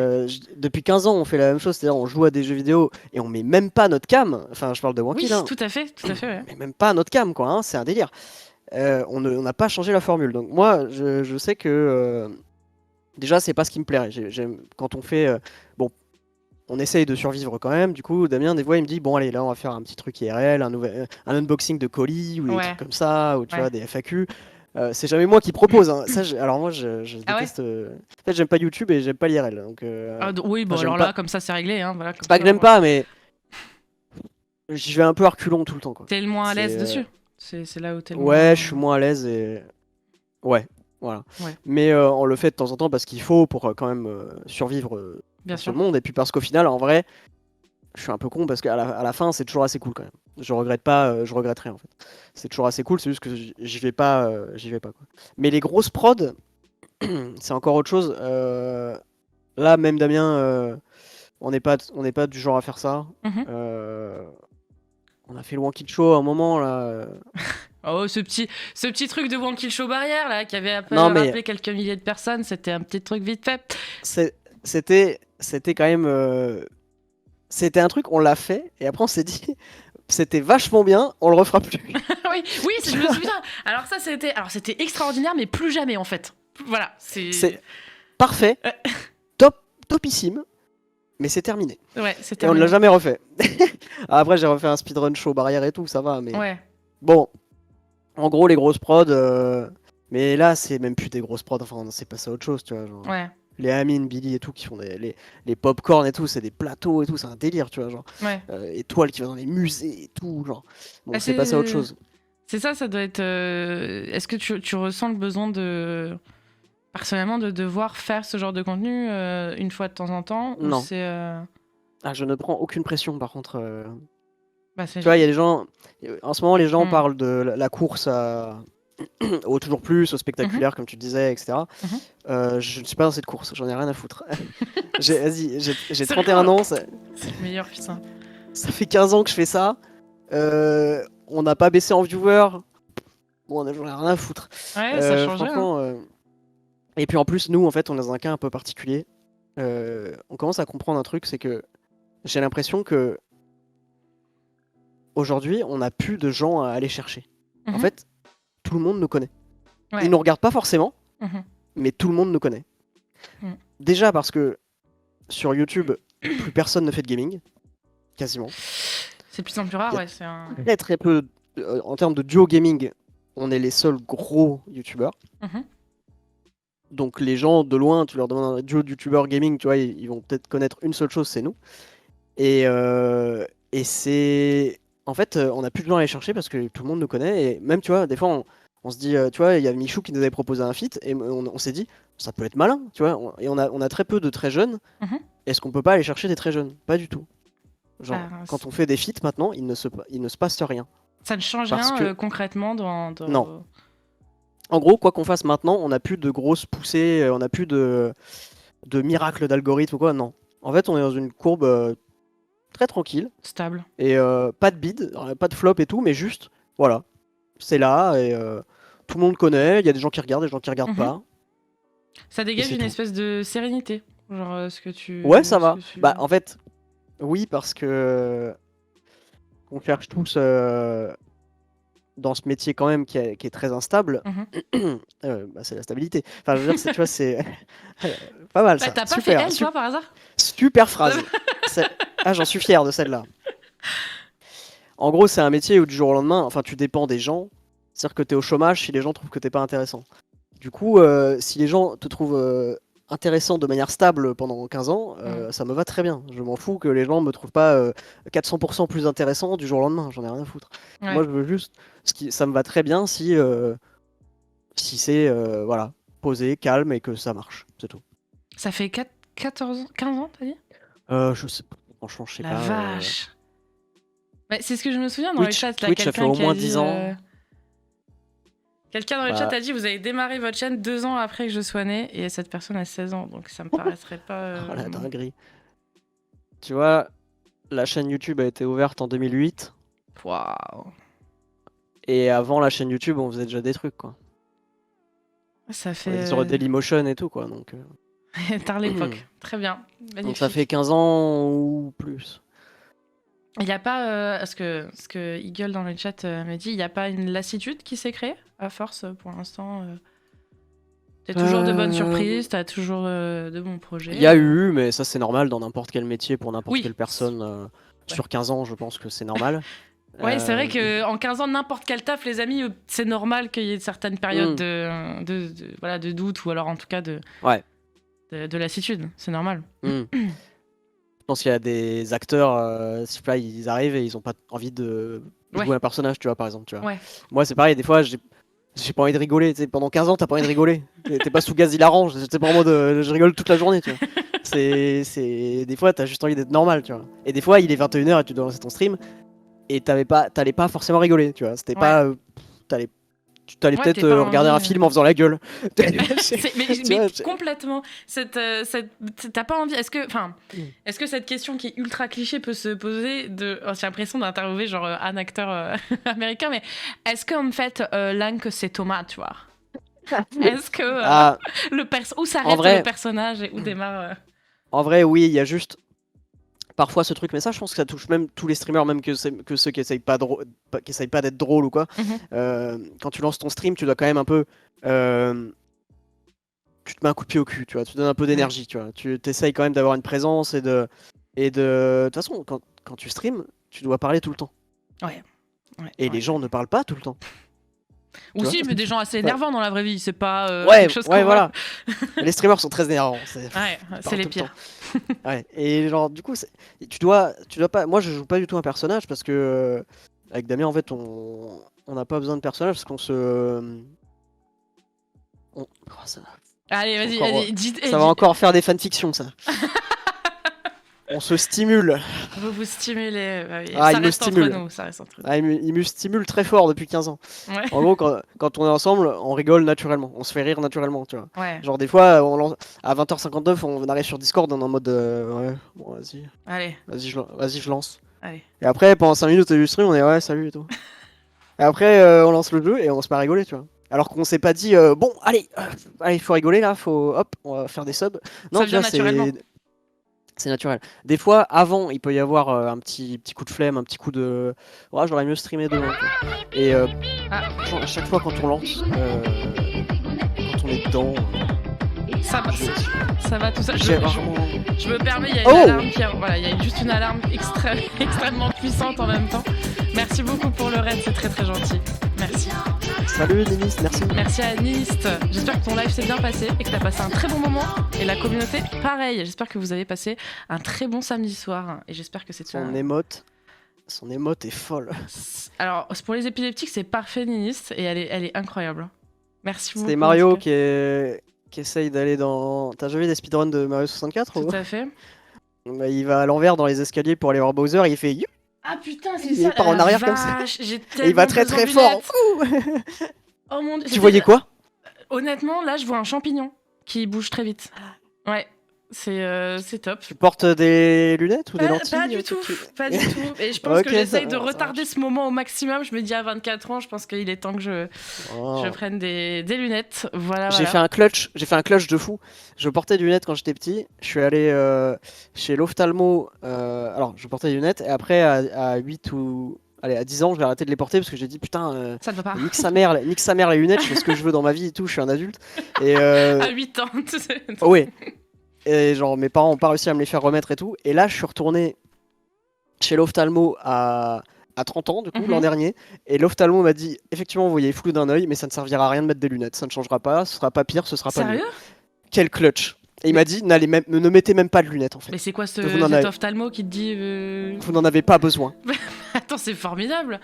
Depuis 15 ans, on fait la même chose. C'est-à-dire, on joue à des jeux vidéo et on met même pas notre cam. Enfin, je parle de
Oui,
Wankill, hein.
tout à fait, ouais.
On met même pas notre cam, quoi. Hein, c'est un délire. On n'a pas changé la formule. Donc, moi, je sais que déjà, c'est pas ce qui me plairait. Quand on fait. Bon, on essaye de survivre quand même. Du coup, Damien, des fois, il me dit bon, allez, là, on va faire un petit truc IRL, un unboxing de colis ou des
Ouais,
trucs comme ça, ou tu vois,
ouais.
des FAQ. C'est jamais moi qui propose. Hein. Ça, alors, moi, je
Ah ouais?
déteste. En fait, j'aime pas YouTube et j'aime pas l'IRL. Donc,
Oui, bon,
enfin, j'aime
alors
pas.
là, comme ça, c'est réglé, hein, voilà,
C'est
comme
pas que
ça,
j'aime pas, mais j'y vais un peu à reculons tout le temps, quoi.
t'es le moins à
C'est.
l'aise dessus. C'est là où t'es le
Ouais, je
moins.
suis moins à l'aise et. Ouais, voilà.
Ouais,
Mais on le fait de temps en temps parce qu'il faut pour quand même survivre
bien
sur
sûr.
le monde. Et puis parce qu'au final, en vrai, je suis un peu con parce à la fin, c'est toujours assez cool quand même. Je regrette pas, je regretterai en fait. C'est toujours assez cool, c'est juste que j'y vais pas quoi. Mais les grosses prods, c'est encore autre chose. Là, même Damien, on n'est pas du genre à faire ça.
Mhm.
On a fait le Wanky Show à un moment là.
Oh, ce petit truc de One Kill Show barrière, là, qui avait
Non mais
rappelé quelques milliers de personnes, c'était un petit truc vite fait.
c'était quand même. C'était un truc, on l'a fait et après on s'est dit, c'était vachement bien, on le refera plus.
Oui, oui, je me souviens. Alors c'était extraordinaire, mais plus jamais en fait. Voilà,
C'est parfait, topissime, mais c'est terminé.
ouais, c'est
Et on ne l'a
terminé.
jamais refait. Après, j'ai refait un speedrun show barrière et tout, ça va, mais
Ouais,
bon, en gros, les grosses prods. Mais là, c'est même plus des grosses prods, enfin, c'est passé à autre chose, tu vois. Genre.
ouais,
Les Amine, Billy et tout, qui font les popcorn et tout, c'est des plateaux et tout, c'est un délire, tu vois. Genre.
ouais.
Étoile qui va dans les musées et tout, genre. Bon,
Ah,
c'est passé à autre chose.
c'est ça, ça doit être. Est-ce que tu ressens le besoin personnellement, de devoir faire ce genre de contenu une fois de temps en temps, ou
Non.
c'est.
Ah, je ne prends aucune pression, par contre.
Bah,
Tu vois, il y a des gens. En ce moment, les gens
Hmm.
parlent de la course au toujours plus, au
Mhm,
spectaculaire, comme tu disais, etc.
mhm.
Je ne suis pas dans cette course, j'en ai rien à foutre. Vas-y, j'ai
C'est
31
bien.
ans,
C'est le meilleur, putain.
ça fait 15 ans que je fais ça. On n'a pas baissé en viewer. Bon, j'en ai rien à foutre.
Ouais, ça change rien.
Franchement. Et puis en plus, nous, en fait, on est dans un cas un peu particulier. On commence à comprendre un truc, c'est que j'ai l'impression que aujourd'hui, on n'a plus de gens à aller chercher. En
Mhm.
fait, tout le monde nous connaît.
Ouais.
Ils nous regardent pas forcément,
Mhm.
mais tout le monde nous connaît.
Mm.
Déjà parce que sur YouTube, plus personne ne fait de gaming, quasiment.
C'est de plus en plus rare,
Y a
ouais. C'est un...
Très très peu, en termes de duo gaming, on est les seuls gros YouTubeurs.
Mhm.
Donc les gens de loin, tu leur demandes un duo de YouTubeurs gaming, tu vois, ils vont peut-être connaître une seule chose, c'est nous. Et c'est... En fait, on n'a plus de gens à aller chercher parce que tout le monde nous connaît. Et même, tu vois, des fois, on se dit, tu vois, il y a Michou qui nous avait proposé un feat et on s'est dit, ça peut être malin, tu vois. Et on a très peu de très jeunes.
Mhm.
Est-ce qu'on peut pas aller chercher des très jeunes? Pas du tout. Genre,
Bah,
quand on fait des feats maintenant, il ne se passe rien.
ça ne change
Parce
rien
que,
concrètement
non. En gros, quoi qu'on fasse maintenant, on n'a plus de grosses poussées, on n'a plus de miracles d'algorithme ou quoi, non. En fait, on est dans une courbe très tranquille.
Stable.
Et pas de bid, pas de flop et tout, mais juste, voilà, c'est là et tout le monde connaît. Il y a des gens qui regardent, des gens qui regardent
Mhm.
pas.
Ça
Et
dégage
c'est
une
tout.
espèce de sérénité. Genre ce que tu.
Ouais, ça
ce
va.
que tu-
Bah, en fait, oui, parce que on cherche tous dans ce métier quand même qui est très instable.
Mhm.
Bah, c'est la stabilité. Enfin, je veux dire, tu vois, c'est pas mal
Bah,
ça.
t'as pas fait
Super,
elle, toi, par hasard?
super phrase. Ah, j'en suis fier de celle-là. En gros, c'est un métier où du jour au lendemain, enfin, tu dépends des gens. C'est-à-dire que tu es au chômage si les gens trouvent que t'es pas intéressant. Du coup, si les gens te trouvent intéressant de manière stable pendant 15 ans, ça me va très bien. Je m'en fous que les gens me trouvent pas 400% plus intéressant du jour au lendemain. J'en ai rien à foutre.
Ouais.
Moi, je veux juste. Ça me va très bien si c'est voilà, posé, calme et que ça marche. C'est tout.
Ça fait 14 ans, 15 ans, t'as dit?
Je sais pas. Franchement, je sais
La
pas.
vache. Bah, c'est ce que je me souviens dans le chat. Là,
Twitch, ça fait
quelqu'un
au
qui a
moins
dit,
10 ans.
Quelqu'un dans le
Bah,
chat a dit vous avez démarré votre chaîne 2 ans après que je sois né et cette personne a 16 ans donc ça me paraîtrait pas.
Oh la dinguerie. Tu vois, la chaîne YouTube a été ouverte en 2008
Waouh.
et avant la chaîne YouTube, on faisait déjà des trucs quoi.
Ça
On était sur
fait.
Dailymotion et tout quoi. Donc,
Tard l'époque. Très bien.
donc ça
Magnifique.
fait 15 ans ou plus.
Il n'y a pas. Ce que Eagle dans le chat m'a dit, il n'y a pas une lassitude qui s'est créée à force pour l'instant. T'as toujours de bonnes surprises, t'as toujours de bons projets.
Il y a eu, mais ça c'est normal dans n'importe quel métier pour n'importe
Oui.
quelle personne.
Ouais.
Sur 15 ans, je pense que c'est normal.
Ouais, c'est vrai qu'en 15 ans, n'importe quel taf, les amis, c'est normal qu'il y ait certaines périodes voilà, de doute ou alors en tout cas de lassitude. C'est normal.
Je pense qu'il y a des acteurs, je sais pas, ils arrivent et ils ont pas envie de jouer un personnage, tu vois, par exemple. Tu vois.
Ouais.
Moi, c'est pareil, des fois, j'ai pas envie de rigoler. T'sais, pendant 15 ans, t'as pas envie de rigoler. T'es pas sous gaz hilarant. T'es pas en mode je rigole toute la journée, tu vois. Des fois, t'as juste envie d'être normal, tu vois. Et des fois, il est 21h et tu dois lancer ton stream et t'allais pas forcément rigoler, tu vois. C'était pas. Tu allais peut-être regarder un film en faisant la gueule.
mais complètement. T'as pas envie. Est-ce que cette question qui est ultra cliché peut se poser j'ai l'impression d'interviewer genre un acteur américain, mais est-ce qu'en fait, Lank c'est Thomas, tu vois? Est-ce que où s'arrête le personnage et où démarre
En vrai, oui, il y a juste parfois ce truc, mais ça, je pense que ça touche même tous les streamers, même que ceux qui essayent pas d'être drôle ou quoi. Quand tu lances ton stream, tu dois quand même un peu. Tu te mets un coup de pied au cul, tu vois. Tu donnes un peu d'énergie, tu vois. Tu essayes quand même d'avoir une présence et de. De toute façon, quand tu streams, tu dois parler tout le temps. Et les gens ne parlent pas tout le temps.
Aussi, mais des gens assez énervants dans la vraie vie, c'est pas
quelque
chose
qu'on voilà. Les streamers sont très énervants.
C'est les pires.
Et genre, du coup, tu dois pas. Moi, je joue pas du tout un personnage parce que avec Damien, en fait, on n'a pas besoin de personnage parce qu'on se.
Allez, vas-y,
ça va encore faire des fanfictions, ça. On se stimule.
Vous vous stimulez.
Ça reste entre
nous.
Il me stimule très fort depuis 15 ans.
Ouais.
En gros, quand on est ensemble, on rigole naturellement. On se fait rire naturellement, tu vois.
Ouais.
Genre des fois, à 20h59, on arrive sur Discord, on est en mode ouais, bon, vas-y.
Allez.
Vas-y, je lance.
Allez.
Et après, pendant 5 minutes du stream, on est ouais, salut et tout. Et après, on lance le jeu et on se met à rigoler, tu vois. Alors qu'on s'est pas dit, bon, allez, faut rigoler là, on va faire des subs. Non,
ça vient naturellement.
C'est naturel. Des fois, avant, il peut y avoir un petit coup de flemme, un petit coup de. Ouais, j'aurais mieux streamé demain, quoi. Et
Ah,
franchement, à chaque fois quand on lance, quand on est dedans,
ça va,
je-
ça va tout ça.
j'ai rarement.
Je me permets, il y a une
Oh
alarme qui. Voilà, il y a juste une alarme extrêmement puissante en même temps. Merci beaucoup pour le raid, c'est très très gentil. Merci.
Salut Ninis, merci.
Merci à Nist. J'espère que ton live s'est bien passé et que tu as passé un très bon moment. Et la communauté, pareil. J'espère que vous avez passé un très bon samedi soir. Et j'espère que c'est
Son émote est folle.
Alors, pour les épileptiques, c'est parfait, Ninist. Et elle est incroyable. Merci beaucoup.
C'était Mario qui essaye d'aller dans. T'as jamais vu des speedruns de Mario 64
Tout à fait.
Bah, il va à l'envers dans les escaliers pour aller voir Bowser et il fait youp.
Ah putain, c'est
Il
ça.
part en arrière comme ça. Et il va très très fort.
Oh mon dieu.
Tu voyais quoi?
Honnêtement, là, je vois un champignon qui bouge très vite. Ouais, c'est top.
Tu portes des lunettes ou des lentilles?
Pas du tout, pas du tout. Et je pense que j'essaye de retarder ce moment au maximum. Je me dis à 24 ans, je pense qu'il est temps que je prenne des lunettes. Voilà.
J'ai fait un clutch de fou. Je portais des lunettes quand j'étais petit. Je suis allé chez l'ophtalmo. Alors, je portais des lunettes et après à 8 ou allez, à 10 ans, je vais arrêter de les porter parce que j'ai dit putain,
ça ne va pas.
nique sa mère les lunettes, je fais ce que je veux dans ma vie et tout, je suis un adulte. Et
à 8 ans, tu sais.
Ouais. Et genre mes parents ont pas réussi à me les faire remettre et tout. Et là, je suis retourné chez l'ophtalmo à 30 ans, du coup, l'an dernier. Et l'ophtalmo m'a dit effectivement, vous voyez flou d'un œil, mais ça ne servira à rien de mettre des lunettes. Ça ne changera pas, ce sera pas pire, ce sera pas mieux.
Sérieux?
Quel clutch. Et il m'a dit ne mettez même pas de lunettes en fait.
Mais c'est quoi cet ophtalmo qui te dit
vous n'en avez pas besoin.
Attends, c'est formidable.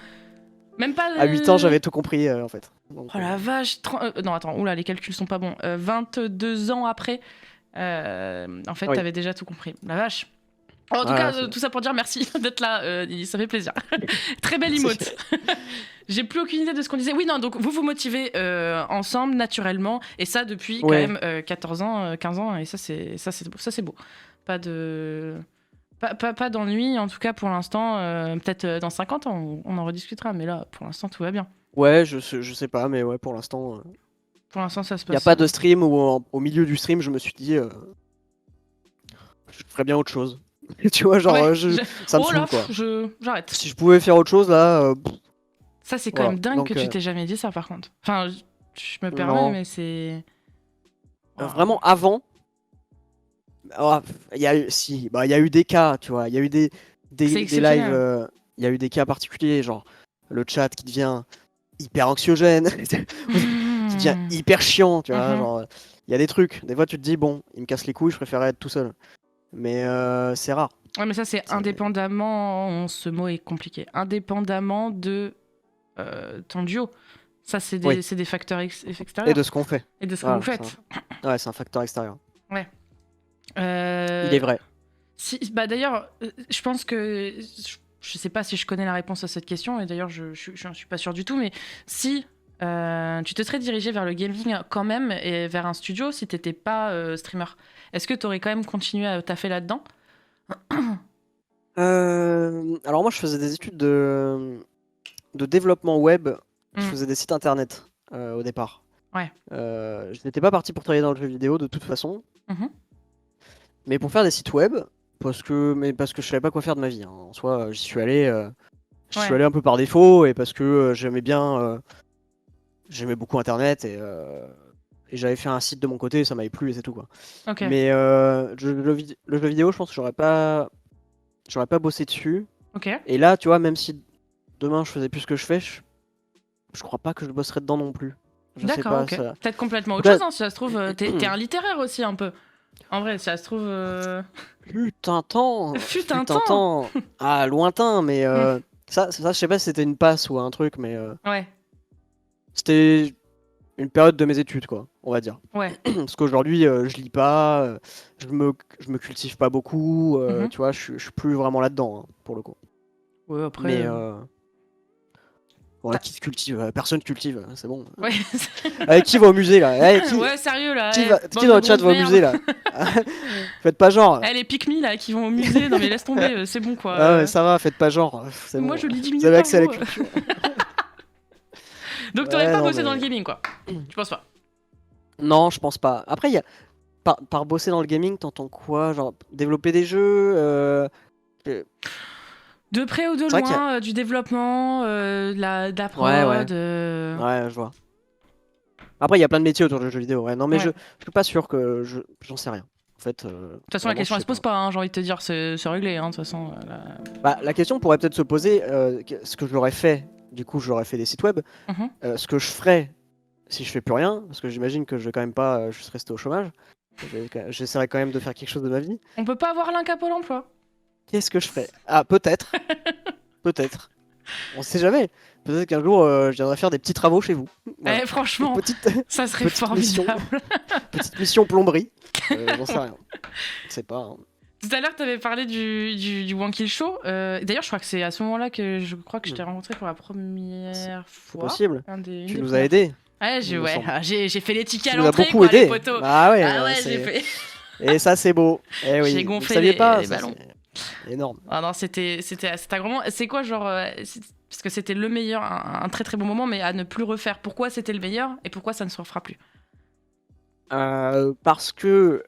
Même pas.
À 8 ans, j'avais tout compris en fait. Donc,
oh la vache. Non, attends, oula, les calculs sont pas bons. 22 ans après, en fait, t'avais déjà tout compris. La vache. En tout cas, tout ça pour dire merci d'être là, Lily, ça fait plaisir. Très belle emote. J'ai plus aucune idée de ce qu'on disait. Oui, non, donc vous motivez ensemble, naturellement, et ça depuis quand même 14 ans, 15 ans, et ça c'est beau. Pas de... Pas d'ennui, en tout cas pour l'instant. Peut-être dans 50 ans, on en rediscutera, mais là, pour l'instant, tout va bien.
Ouais, je sais pas, mais ouais, pour l'instant...
Pour l'instant, ça se passe.
Il n'y a pas de stream où au milieu du stream, je me suis dit... je ferais bien autre chose. Tu vois, genre, ça me saoule, quoi.
J'arrête.
Si je pouvais faire autre chose, là...
ça, c'est quand même dingue donc, que tu t'aies jamais dit ça, par contre. Enfin, je me permets, mais c'est...
Vraiment, avant... il y a eu des cas, tu vois. Il y a eu des lives... Il y a eu des cas particuliers, genre le chat qui devient hyper anxiogène, qui devient hyper chiant, tu vois. Genre, il y a des trucs. Des fois, tu te dis, bon, il me casse les couilles, je préférerais être tout seul. Mais c'est rare.
Ouais, mais ça, c'est indépendamment... Ce mot est compliqué. Indépendamment de ton duo. Ça, c'est des facteurs extérieurs.
Et de ce qu'on fait.
Et de ce que vous faites.
Ouais, c'est un facteur extérieur.
Ouais.
Il est vrai.
D'ailleurs, je pense que... Je sais pas si je connais la réponse à cette question, et d'ailleurs, je n'en suis pas sûre du tout, mais si tu te serais dirigé vers le gaming quand même, et vers un studio, si t'étais pas streamer, est-ce que tu aurais quand même continué à taffer là-dedans?
Alors moi, je faisais des études de développement web. Je faisais des sites internet au départ.
Ouais.
Je n'étais pas parti pour travailler dans le jeu vidéo de toute façon. Mais pour faire des sites web, parce que je savais pas quoi faire de ma vie. Hein. En soi, j'y suis allé un peu par défaut et parce que j'aimais j'aimais beaucoup internet et j'avais fait un site de mon côté, ça m'avait plu et c'est tout quoi.
Okay.
Mais le jeu vidéo, je pense que j'aurais pas bossé dessus.
Okay.
Et là, tu vois, même si demain je faisais plus ce que je fais, je crois pas que je bosserais dedans non plus.
D'accord, ok. Ça... Peut-être complètement autre chose, hein, si ça se trouve. T'es un littéraire aussi un peu. En vrai, si ça se trouve.
Putain temps. Ah, lointain, mais ça, je sais pas si c'était une passe ou un truc, mais.
Ouais.
C'était une période de mes études, quoi, on va dire.
Ouais.
Parce qu'aujourd'hui, je lis pas, je me cultive pas beaucoup, tu vois, je suis plus vraiment là-dedans, hein, pour le coup.
Ouais, après.
Mais. Voilà, qui se cultive, personne cultive, c'est bon.
Ouais.
Allez, qui va au musée là?
Ouais, sérieux là.
Qui dans le chat va au musée là? Faites pas genre.
Les pique-me là qui vont au musée, non mais laisse tomber, c'est bon quoi.
Ah ouais, ça va, faites pas genre.
Moi
bon.
je lis 10 minutes.
Vous avez accès à la culture.
Donc t'aurais pas bossé dans le gaming quoi? Tu penses pas?
Non, je pense pas. Après, par bosser dans le gaming, t'entends quoi? Genre développer des jeux que-
De près ou de
C'est vrai qu'il y a...
loin, du développement, de la
Ouais, ouais,
prod.
ouais, je vois. Après, il y a plein de métiers autour du jeu vidéo. Ouais. Non, mais
Ouais.
je suis pas sûr que j'en sais rien. En fait,
De toute façon, la
vraiment, je
question elle
sais
se pose
pas.
pas, hein, j'ai envie de te dire, c'est réglé. Hein, de toute façon,
Bah, la question pourrait peut-être se poser ce que j'aurais fait. Du coup, j'aurais fait des sites web.
Mhm.
Ce que je ferais si je fais plus rien, parce que j'imagine que je vais quand même pas juste rester au chômage. J'essaierai quand même de faire quelque chose de ma vie.
On peut pas avoir l'un qu'à Pôle emploi.
Qu'est-ce que je ferais? Ah, peut-être. Peut-être. On sait jamais. Peut-être qu'un jour, je viendrai faire des petits travaux chez vous. Voilà.
Franchement,
Petite,
ça serait
petite mission.
formidable.
Petite mission plomberie. J'en sais rien. Je sais pas. Hein.
Tout à l'heure, tu avais parlé du One Kill Show. D'ailleurs, je crois que c'est à ce moment-là que je crois que je t'ai rencontré pour la première
C'est
fois.
possible.
Une
Tu
des
nous as
premières
aidés.
fois. Ouais,
Il me semble.
j'ai fait les tickets
Tu
à
nous as
l'entrée,
beaucoup
quoi, les
aidés.
poteaux.
Ah ouais,
Ah ouais, j'ai fait.
Et ça, c'est beau. Eh
J'ai
oui, vous le
gonflé
saviez pas,
les
ça,
ballons.
c'est énorme.
Ah non, c'était vraiment. C'est quoi, genre. Parce que c'était le meilleur, un très très bon moment, mais à ne plus refaire. Pourquoi c'était le meilleur et pourquoi ça ne se refera plus?
Parce que...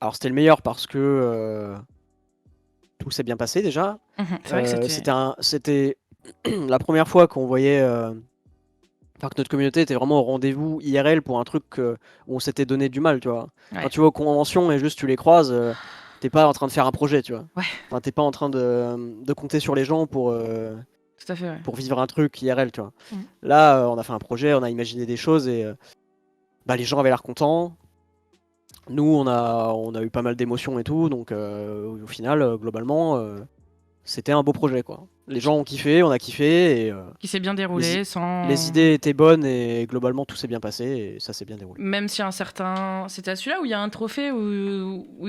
Alors, c'était le meilleur parce que tout s'est bien passé déjà.
C'est vrai que c'était.
C'était la première fois qu'on voyait... Enfin, que notre communauté était vraiment au rendez-vous IRL pour un truc où on s'était donné du mal, tu vois.
Ouais.
Quand tu vas aux conventions et juste tu les croises, t'es pas en train de faire un projet, tu vois.
Ouais.
Enfin, t'es pas en train de compter sur les gens
Tout à fait, ouais.
pour vivre un truc IRL, tu vois.
Mhm.
Là, on a fait un projet, on a imaginé des choses et bah, les gens avaient l'air contents. Nous, on a eu pas mal d'émotions et tout, donc au final, globalement, c'était un beau projet, quoi. Les gens ont kiffé, on a kiffé et
Qui s'est bien déroulé sans.
les idées étaient bonnes et globalement tout s'est bien passé et ça s'est bien déroulé.
Même si un certain. C'était à celui-là où il y a un trophée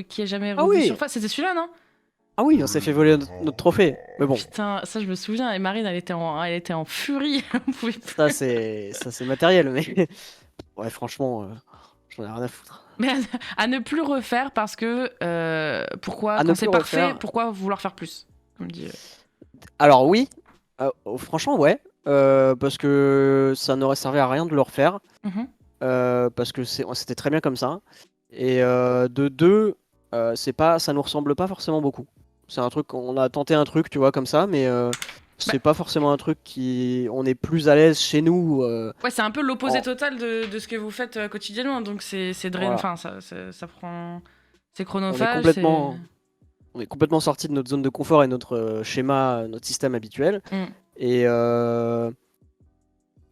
qui est jamais
Ah
revu
oui.
surface. C'était celui-là, non?
Ah oui, on s'est fait voler notre trophée. Mais bon,
Putain, ça je me souviens. Et Marine, elle était en furie. On pouvait plus.
ça c'est matériel, mais ouais, franchement, j'en ai rien à foutre.
Mais à ne plus refaire parce que. Pourquoi,
À ne
quand
plus
c'est parfait,
refaire.
pourquoi vouloir faire plus? Comme dit.
Alors oui, franchement ouais, parce que ça n'aurait servi à rien de le refaire,
Mhm.
parce que c'était très bien comme ça. Et de deux, ça nous ressemble pas forcément beaucoup. C'est un truc, on a tenté un truc, tu vois, comme ça, mais c'est pas forcément un truc on est plus à l'aise chez nous.
Ouais, c'est un peu l'opposé
en-
total de ce que vous faites quotidiennement. Donc c'est drainant.
Voilà.
Enfin, ça prend. C'est
On est
chronophage.
complètement, on est complètement sorti de notre zone de confort et notre schéma, notre système habituel.
Mm.
Et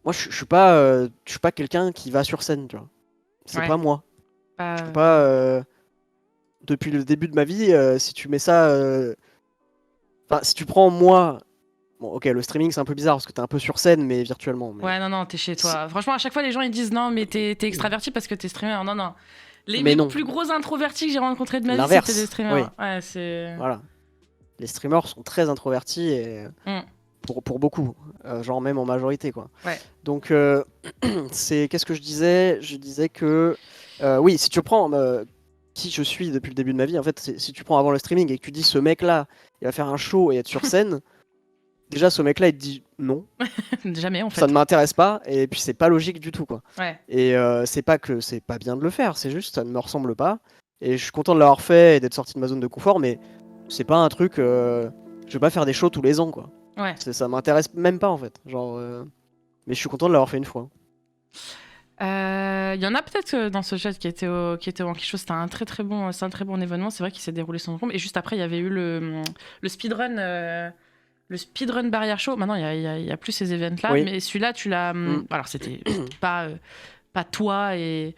moi, je suis pas quelqu'un qui va sur scène, tu vois. C'est
Ouais.
pas moi.
Pas-
Je peux pas. Depuis le début de ma vie, si tu mets ça. Enfin, si tu prends moi. Bon, ok, le streaming c'est un peu bizarre parce que t'es un peu sur scène, mais virtuellement. Mais...
Ouais, non, t'es chez toi. Franchement, à chaque fois, les gens ils disent non, mais t'es extraverti parce que t'es streamer. Non, non.
Mais
Les
non.
plus gros introvertis que j'ai rencontrés de ma vie,
L'inverse,
c'était des streamers.
oui.
Ouais, c'est.
Voilà. Les streamers sont très introvertis et
Mm.
pour beaucoup, genre même en majorité, quoi.
Ouais.
Donc, qu'est-ce que je disais? Je disais que oui, si tu prends qui je suis depuis le début de ma vie, en fait, si tu prends avant le streaming et que tu dis ce mec-là, il va faire un show et être sur scène, déjà ce mec-là il te dit non,
Jamais en fait.
ça ne m'intéresse pas et puis c'est pas logique du tout, quoi.
Ouais.
Et c'est pas que c'est pas bien de le faire, c'est juste ça ne me ressemble pas et je suis content de l'avoir fait et d'être sorti de ma zone de confort, mais c'est pas un truc, je vais pas faire des shows tous les ans, quoi.
Ouais.
Ça m'intéresse même pas en fait, genre. Mais je suis content de l'avoir fait une fois.
Il y en a peut-être dans ce chat qui était au Wanky Show. C'était un très très bon événement. C'est vrai qu'il s'est déroulé sans trompe. Et juste après, il y avait eu le speedrun. Le speedrun barrière show. Maintenant, il y a plus ces events-là.
Oui.
Mais celui-là, tu l'as. Alors, c'était pas toi et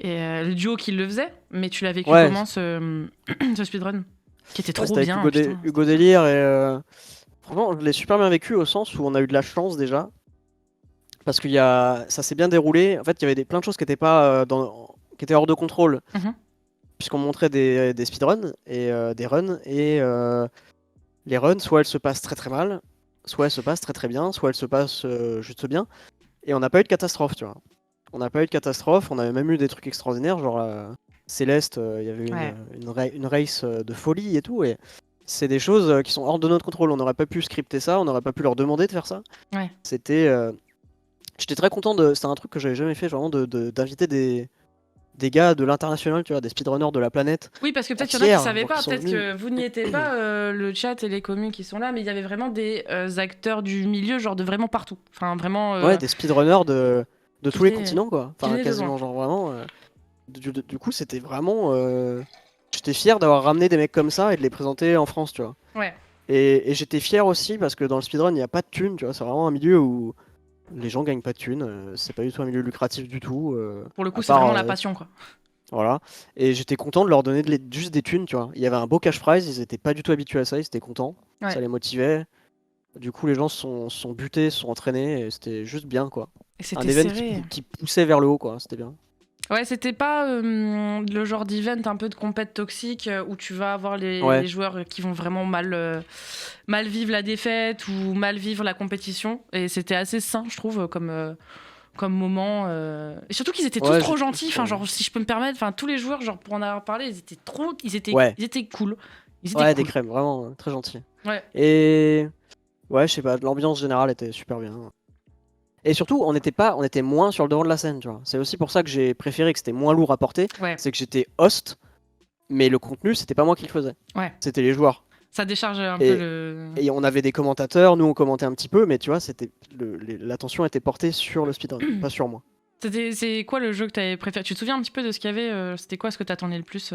le duo qui le faisait. Mais tu l'as vécu comment ce speedrun? Qui était trop
c'était
bien.
avec Hugo Délire et. Franchement, je l'ai super bien vécu au sens où on a eu de la chance déjà. Parce que ça s'est bien déroulé. En fait, il y avait plein de choses qui étaient pas qui étaient hors de contrôle. Puisqu'on montrait des speedruns et des runs. Et les runs, soit elles se passent très très mal, soit elles se passent très très bien, soit elles se passent juste bien. Et on n'a pas eu de catastrophe, tu vois. On n'a pas eu de catastrophe, on avait même eu des trucs extraordinaires, genre Céleste, il y avait une race de folie et tout. Et c'est des choses qui sont hors de notre contrôle. On n'aurait pas pu scripter ça, on n'aurait pas pu leur demander de faire ça.
Ouais.
C'était. J'étais très content c'était un truc que j'avais jamais fait, vraiment, d'inviter des des gars de l'international, tu vois, des speedrunners de la planète
Oui, parce que peut-être qu'il y en a qui
entière,
savaient
genre, qui
pas,
sont
peut-être
venus.
que vous n'y étiez pas, le chat et les communes qui sont là, mais il y avait vraiment des acteurs du milieu, genre de vraiment partout. Enfin, vraiment,
Ouais, des speedrunners de
qui
tous les
venaient,
continents, quoi.
qui
Enfin,
venaient de loin.
quasiment, genre vraiment. Du coup, c'était vraiment. J'étais fier d'avoir ramené des mecs comme ça et de les présenter en France, tu vois.
Ouais.
Et j'étais fier aussi parce que dans le speedrun, il n'y a pas de thunes, tu vois. C'est vraiment un milieu où les gens gagnent pas de thunes. C'est pas du tout un milieu lucratif du tout.
Pour le coup,
À
c'est
part.
vraiment la passion, quoi.
Voilà. Et j'étais content de leur donner juste des thunes, tu vois. Il y avait un beau cash prize, ils étaient pas du tout habitués à ça, ils étaient contents.
Ouais.
Ça les motivait. Du coup, les gens sont butés, se sont entraînés, et c'était juste bien, quoi.
Et
Un
c'était
event
serré.
qui poussait vers le haut, quoi. C'était bien.
Ouais, c'était pas le genre d'event un peu de compète toxique où tu vas avoir les
Ouais.
joueurs qui vont vraiment mal vivre la défaite ou mal vivre la compétition. Et c'était assez sain, je trouve, comme moment. Et surtout qu'ils étaient tous
Ouais,
trop
j'étais
gentils.
plus.
Enfin, genre, si je peux me permettre, enfin, tous les joueurs, genre, pour en avoir parlé, ils étaient trop.
Ouais.
Ils étaient cool. Ils étaient
Ouais, des
cool.
crèmes, vraiment très gentils.
Ouais.
Et. Ouais, je sais pas, l'ambiance générale était super bien. Et surtout, on était moins sur le devant de la scène, tu vois. C'est aussi pour ça que j'ai préféré que c'était moins lourd à porter.
Ouais.
C'est que j'étais host, mais le contenu, c'était pas moi qui le faisais.
Ouais.
C'était les joueurs.
Ça décharge un peu
Et,
le.
et on avait des commentateurs, nous on commentait un petit peu, mais tu vois, l'attention était portée sur le speedrun, pas sur moi.
C'est quoi le jeu que t'avais préféré? Tu te souviens un petit peu de ce qu'il y avait? C'était quoi ce que t'attendais le plus?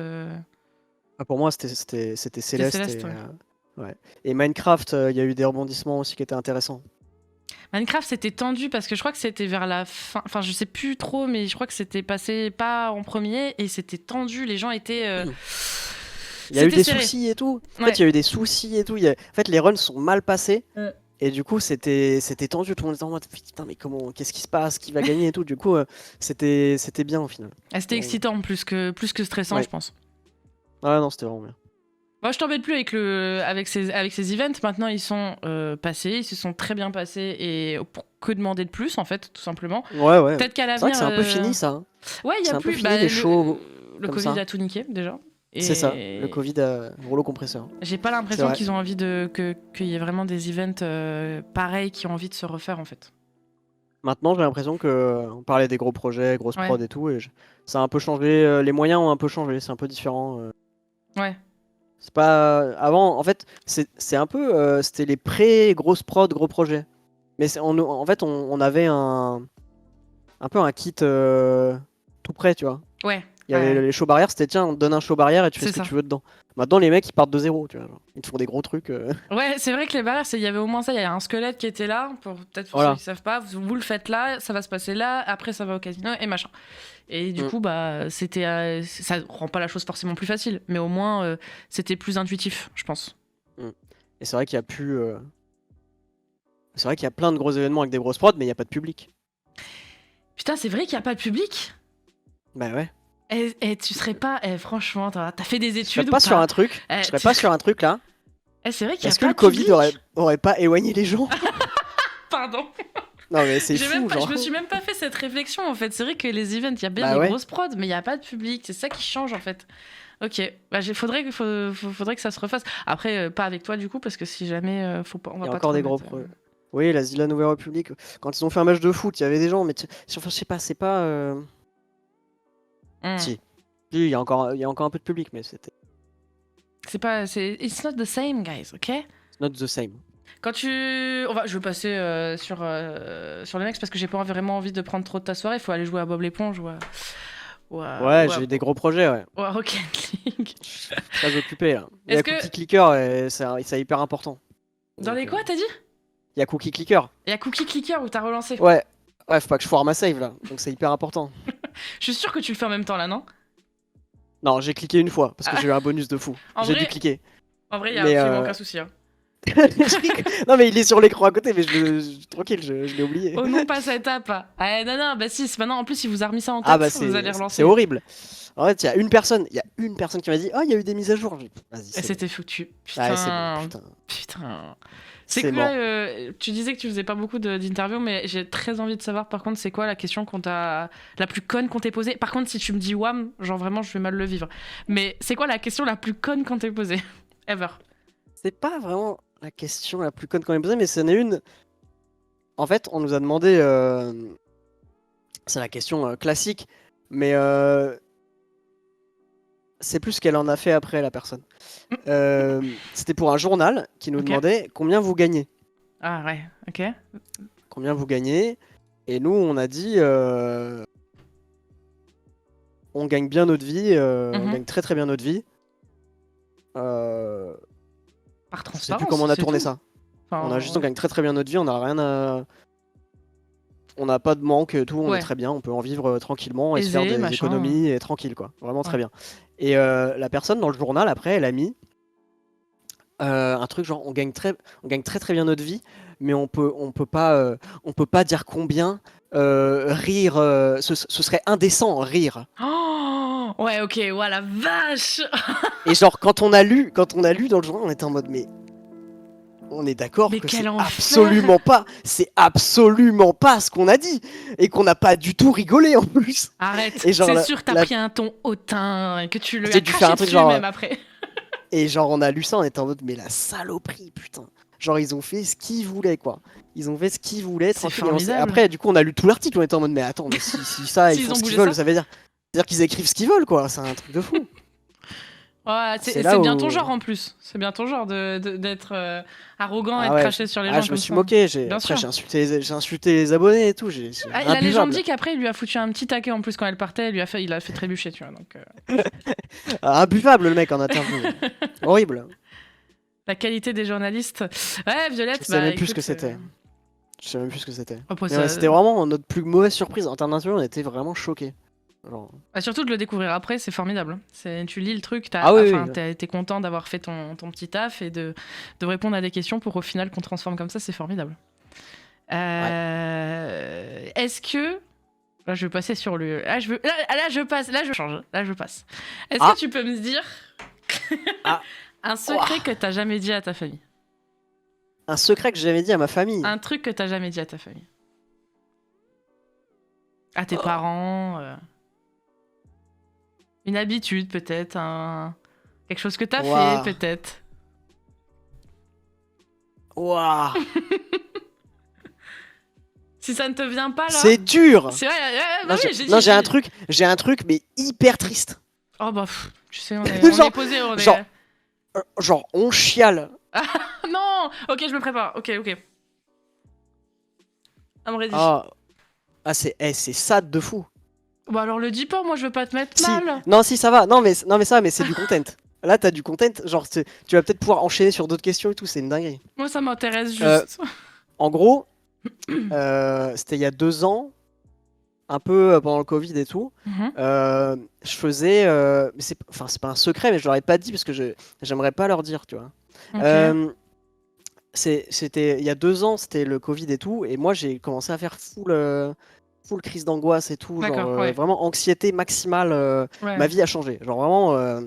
Ah, pour moi, c'était Céleste.
Céleste,
Et,
ouais.
ouais. Et Minecraft, il y a eu des rebondissements aussi qui étaient intéressants.
Minecraft, c'était tendu parce que je crois que c'était vers la fin. Enfin, je sais plus trop, mais je crois que c'était passé pas en premier et c'était tendu. Les gens étaient.
Il y a eu
C'était
des
serré.
soucis et tout. En
Ouais.
fait, il y a eu des soucis et tout. En fait, les runs sont mal passés.
Ouais.
Et du coup, c'était tendu. Tout le monde était en mode putain, mais comment, qu'est-ce qui se passe? Qui va gagner et tout. Du coup, c'était bien au final.
C'était
Donc,
excitant plus que stressant,
ouais.
je pense.
Ouais, non, c'était vraiment bien.
Moi, je t'embête plus avec ces events. Maintenant, ils sont passés, ils se sont très bien passés et pour que demander de plus, en fait, tout simplement.
Ouais.
Peut-être qu'à
C'est vrai
l'avenir.
que c'est un peu fini ça. Hein.
Ouais, il y
C'est
a
un peu
plus.
fini les shows.
Le
comme
Covid
ça.
a tout niqué déjà.
C'est ça, le Covid a rouleau compresseur.
J'ai pas
C'est
l'impression
vrai.
qu'ils ont envie qu'il y ait vraiment des events pareils qui ont envie de se refaire en fait.
Maintenant, j'ai l'impression que on parlait des gros projets, grosses
Ouais.
prod et tout, et ça a un peu changé. Les moyens ont un peu changé, c'est un peu différent.
Ouais.
C'est pas avant. En fait, c'est un peu. C'était les pré-grosses prod, gros projets. Mais en fait, on avait un peu un kit tout prêt, tu vois.
Ouais.
Il y avait les shows barrières, c'était tiens, on te donne un show barrière et tu fais
C'est
ce que
ça.
tu veux dedans. Maintenant, les mecs ils partent de zéro, tu vois. Genre. Ils te font des gros trucs.
Ouais, c'est vrai que les barrières, il y avait au moins ça. Il y a un squelette qui était là, peut-être pour
Voilà.
ceux qui savent pas. Vous le faites là, ça va se passer là, après ça va au casino et machin. Et du coup, bah, c'était. Ça rend pas la chose forcément plus facile, mais au moins, c'était plus intuitif, je pense.
Et c'est vrai qu'il y a plus. C'est vrai qu'il y a plein de gros événements avec des grosses prods, mais il n'y a pas de public.
Putain, c'est vrai qu'il y a pas de public?
Bah ouais.
Et tu serais pas. Franchement, t'as fait des
Je
études
serais
ou
pas sur un truc. Je serais pas sur un truc là.
C'est vrai qu'il y a
Est-ce
pas
que le
de
Covid
public.
aurait pas éloigné les gens?
Pardon.
Non mais c'est
J'ai
fou,
même pas-
genre.
Je me suis même pas fait cette réflexion en fait. C'est vrai que les events, il y a bien
Bah
des
ouais.
grosses prods, mais il y a pas de public. C'est ça qui change en fait. Ok, bah, faudrait que ça se refasse. Après, pas avec toi du coup, parce que si jamais faut pas, on va
Il y a
pas
encore
te
des gros
remettre,
projets. Oui, la Nouvelle République. Quand ils ont fait un match de foot, il y avait des gens, mais je sais pas, c'est pas. Si. Si, il y a encore un peu de public, mais c'était.
C'est pas. It's not the same, guys, ok?
It's not the same.
Quand tu. Je vais passer sur les mecs parce que j'ai pas vraiment envie de prendre trop de ta soirée. Il faut aller jouer à Bob l'éponge
Ouais, j'ai des gros projets, ouais.
Ou à Rocket League.
Je suis très occupé là. Il y a
Est-ce que-
Cookie Clicker et c'est hyper important.
Dans
Donc,
les quoi, t'as dit?
Il y a Cookie Clicker.
Il y a Cookie Clicker où t'as relancé.
Ouais. Ouais, faut pas que je foire ma save là. Donc c'est hyper important.
Je suis sûr que tu le fais en même temps là, non?
Non, j'ai cliqué une fois parce que j'ai eu un bonus de fou.
En
J'ai
vrai-
dû cliquer.
En vrai, il y a
Mais,
absolument aucun souci. Hein.
Non, mais il est sur l'écran à côté, mais tranquille, je l'ai oublié.
Oh non, pas cette app. Ah, non, bah si, c'est maintenant. En plus, il vous a remis ça en tête.
Ah bah
vous allez relancer.
c'est horrible. En fait, il y a une personne qui m'a dit "Oh, il y a eu des mises à jour." Vas-y,
Et
c'est
c'était foutu.
bon.
Putain.
Ouais, c'est bon, putain.
Putain.
C'est
C'est
mort.
quoi tu disais que tu faisais pas beaucoup d'interviews, mais j'ai très envie de savoir par contre, c'est quoi la question la plus conne qu'on t'ait posée. Par contre, si tu me dis wham, genre vraiment, je vais mal le vivre. Mais c'est quoi la question la plus conne qu'on t'ait posée ever?
C'est pas vraiment la question la plus conne qu'on ait posée, mais c'en est une. En fait, on nous a demandé. C'est la question classique, mais c'est plus ce qu'elle en a fait après, la personne. C'était pour un journal qui nous
Ok.
demandait combien vous gagnez.
Ah ouais, ok.
Combien vous gagnez. Et nous, on a dit on gagne bien notre vie, on
Mhm.
gagne très très bien notre vie. Euh,
Par
je sais plus
transparence,
comment on a
c'est
tourné
tout.
ça.
Enfin,
On a juste on
ouais.
gagne très très bien notre vie, on n'a rien à. On n'a pas de manque, tout, on est
Ouais.
très bien, on peut en vivre tranquillement et se faire
Aisé,
des
machin.
économies et tranquille, quoi. Vraiment très
Ouais.
bien. Et la personne dans le journal, après, elle a mis un truc genre on gagne très très bien notre vie, mais on peut pas dire combien. Rire, ce serait indécent, rire.
Oh ouais, ok, ouais, la vache.
Et genre quand on a lu dans le journal, on était en mode mais on est d'accord
Mais
que
quel enfer.
c'est absolument pas ce qu'on a dit et qu'on n'a pas du tout rigolé en plus.
Arrête,
Et genre
c'est sûr que t'as
la
pris un ton hautain et que tu lui as
j'ai dû faire
craché
un truc
dessus
genre
même après.
et genre on a lu ça, on était en mode mais la saloperie putain. Genre ils ont fait ce qu'ils voulaient quoi. Ils ont fait ce qu'ils voulaient
C'est
tranquille.
formidable.
Après du coup on a lu tout l'article, on était en mode mais attends mais si ça ils
S'ils
font
ont
ce qu'ils
bougé
veulent,
ça.
ça veut dire qu'ils écrivent ce qu'ils veulent quoi. C'est un truc de fou.
Ouais,
C'est
c'est
là
bien ton
où
genre en plus. C'est bien ton genre d'être arrogant et
ah
de
ouais,
cracher sur les gens
je me
comme
suis
ça.
moqué.
Bien
Après
sûr.
j'ai insulté les abonnés et tout. C'est
Ah, la légende
imbuvable.
dit qu'après il lui a foutu un petit taquet en plus quand elle partait, il a fait trébucher, tu vois. Donc,
Imbuvable le mec en interview. Horrible.
la qualité des journalistes. Ouais,
Je
Violette,
sais
bah
même plus ce que
écoute.
c'était. Je sais même plus ce que c'était.
Après,
Mais ouais,
ça-
c'était vraiment notre plus mauvaise surprise internationale. On était vraiment choqués. Genre...
bah, surtout de le découvrir après, c'est formidable. Tu lis le truc,
Ah oui,
enfin,
oui.
t'es content d'avoir fait ton petit taf et de répondre à des questions pour au final qu'on transforme comme ça, c'est formidable.
Ouais.
Est-ce que. Là, je vais passer sur le. Là, je passe. Là, je change. Là, je passe. Est-ce
Ah,
que tu peux me dire
ah.
un secret que t'as jamais dit à ta famille?
Un secret que j'ai jamais dit à ma famille.
Un truc que t'as jamais dit à ta famille? À tes
Oh.
parents? Une habitude, peut-être? Quelque chose que t'as fait,
Waouh.
peut-être?
Waouh.
Si ça ne te vient pas, là.
C'est dur.
C'est vrai, bah
Non,
oui, j'ai
non,
dit.
j'ai un truc, mais hyper triste.
Oh, bah, tu sais, on
genre,
est posé, on est.
genre, genre, on chiale.
Non! Ok, je me prépare. Ok. I'm ready.
Ah, c'est sad de fou.
Bah alors le dis pas, moi je veux pas te mettre
Si,
mal.
non, si ça va. Non, mais c'est du content. Là, t'as du content. Genre, tu vas peut-être pouvoir enchaîner sur d'autres questions et tout. C'est une dinguerie.
Moi ça m'intéresse
Euh,
juste.
En gros, c'était il y a 2 ans, un peu pendant le Covid et tout.
Mhm.
Je faisais, mais c'est pas un secret, mais je leur ai pas dit parce que j'aimerais pas leur dire, tu vois.
Ok.
Euh, C'était il y a 2 ans, c'était le Covid et tout, et moi j'ai commencé à faire full crise d'angoisse et tout, genre
D'accord, ouais.
vraiment anxiété maximale.
Ouais.
Ma vie a changé, genre vraiment,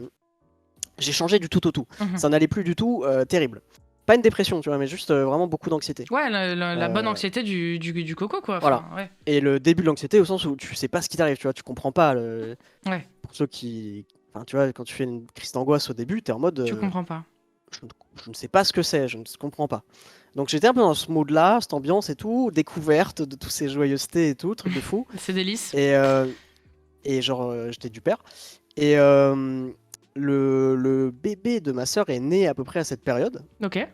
j'ai changé du tout au tout.
Mhm.
Ça n'allait plus du tout, terrible. Pas une dépression, tu vois, mais juste vraiment beaucoup d'anxiété.
Ouais, la bonne
Euh,
anxiété du coco, quoi.
Voilà.
Enfin, ouais.
Et le début de l'anxiété au sens où tu sais pas ce qui t'arrive, tu vois, tu comprends pas.
Ouais,
Pour ceux qui. Enfin, tu vois, quand tu fais une crise d'angoisse au début, t'es en mode.
tu comprends pas.
Je ne sais pas ce que c'est, je ne comprends pas. Donc j'étais un peu dans ce mood-là, cette ambiance et tout, découverte de toutes ces joyeusetés et tout, truc de fou.
C'est délice.
Et genre, j'étais du père. Et le bébé de ma sœur est né à peu près à cette période.
Ok.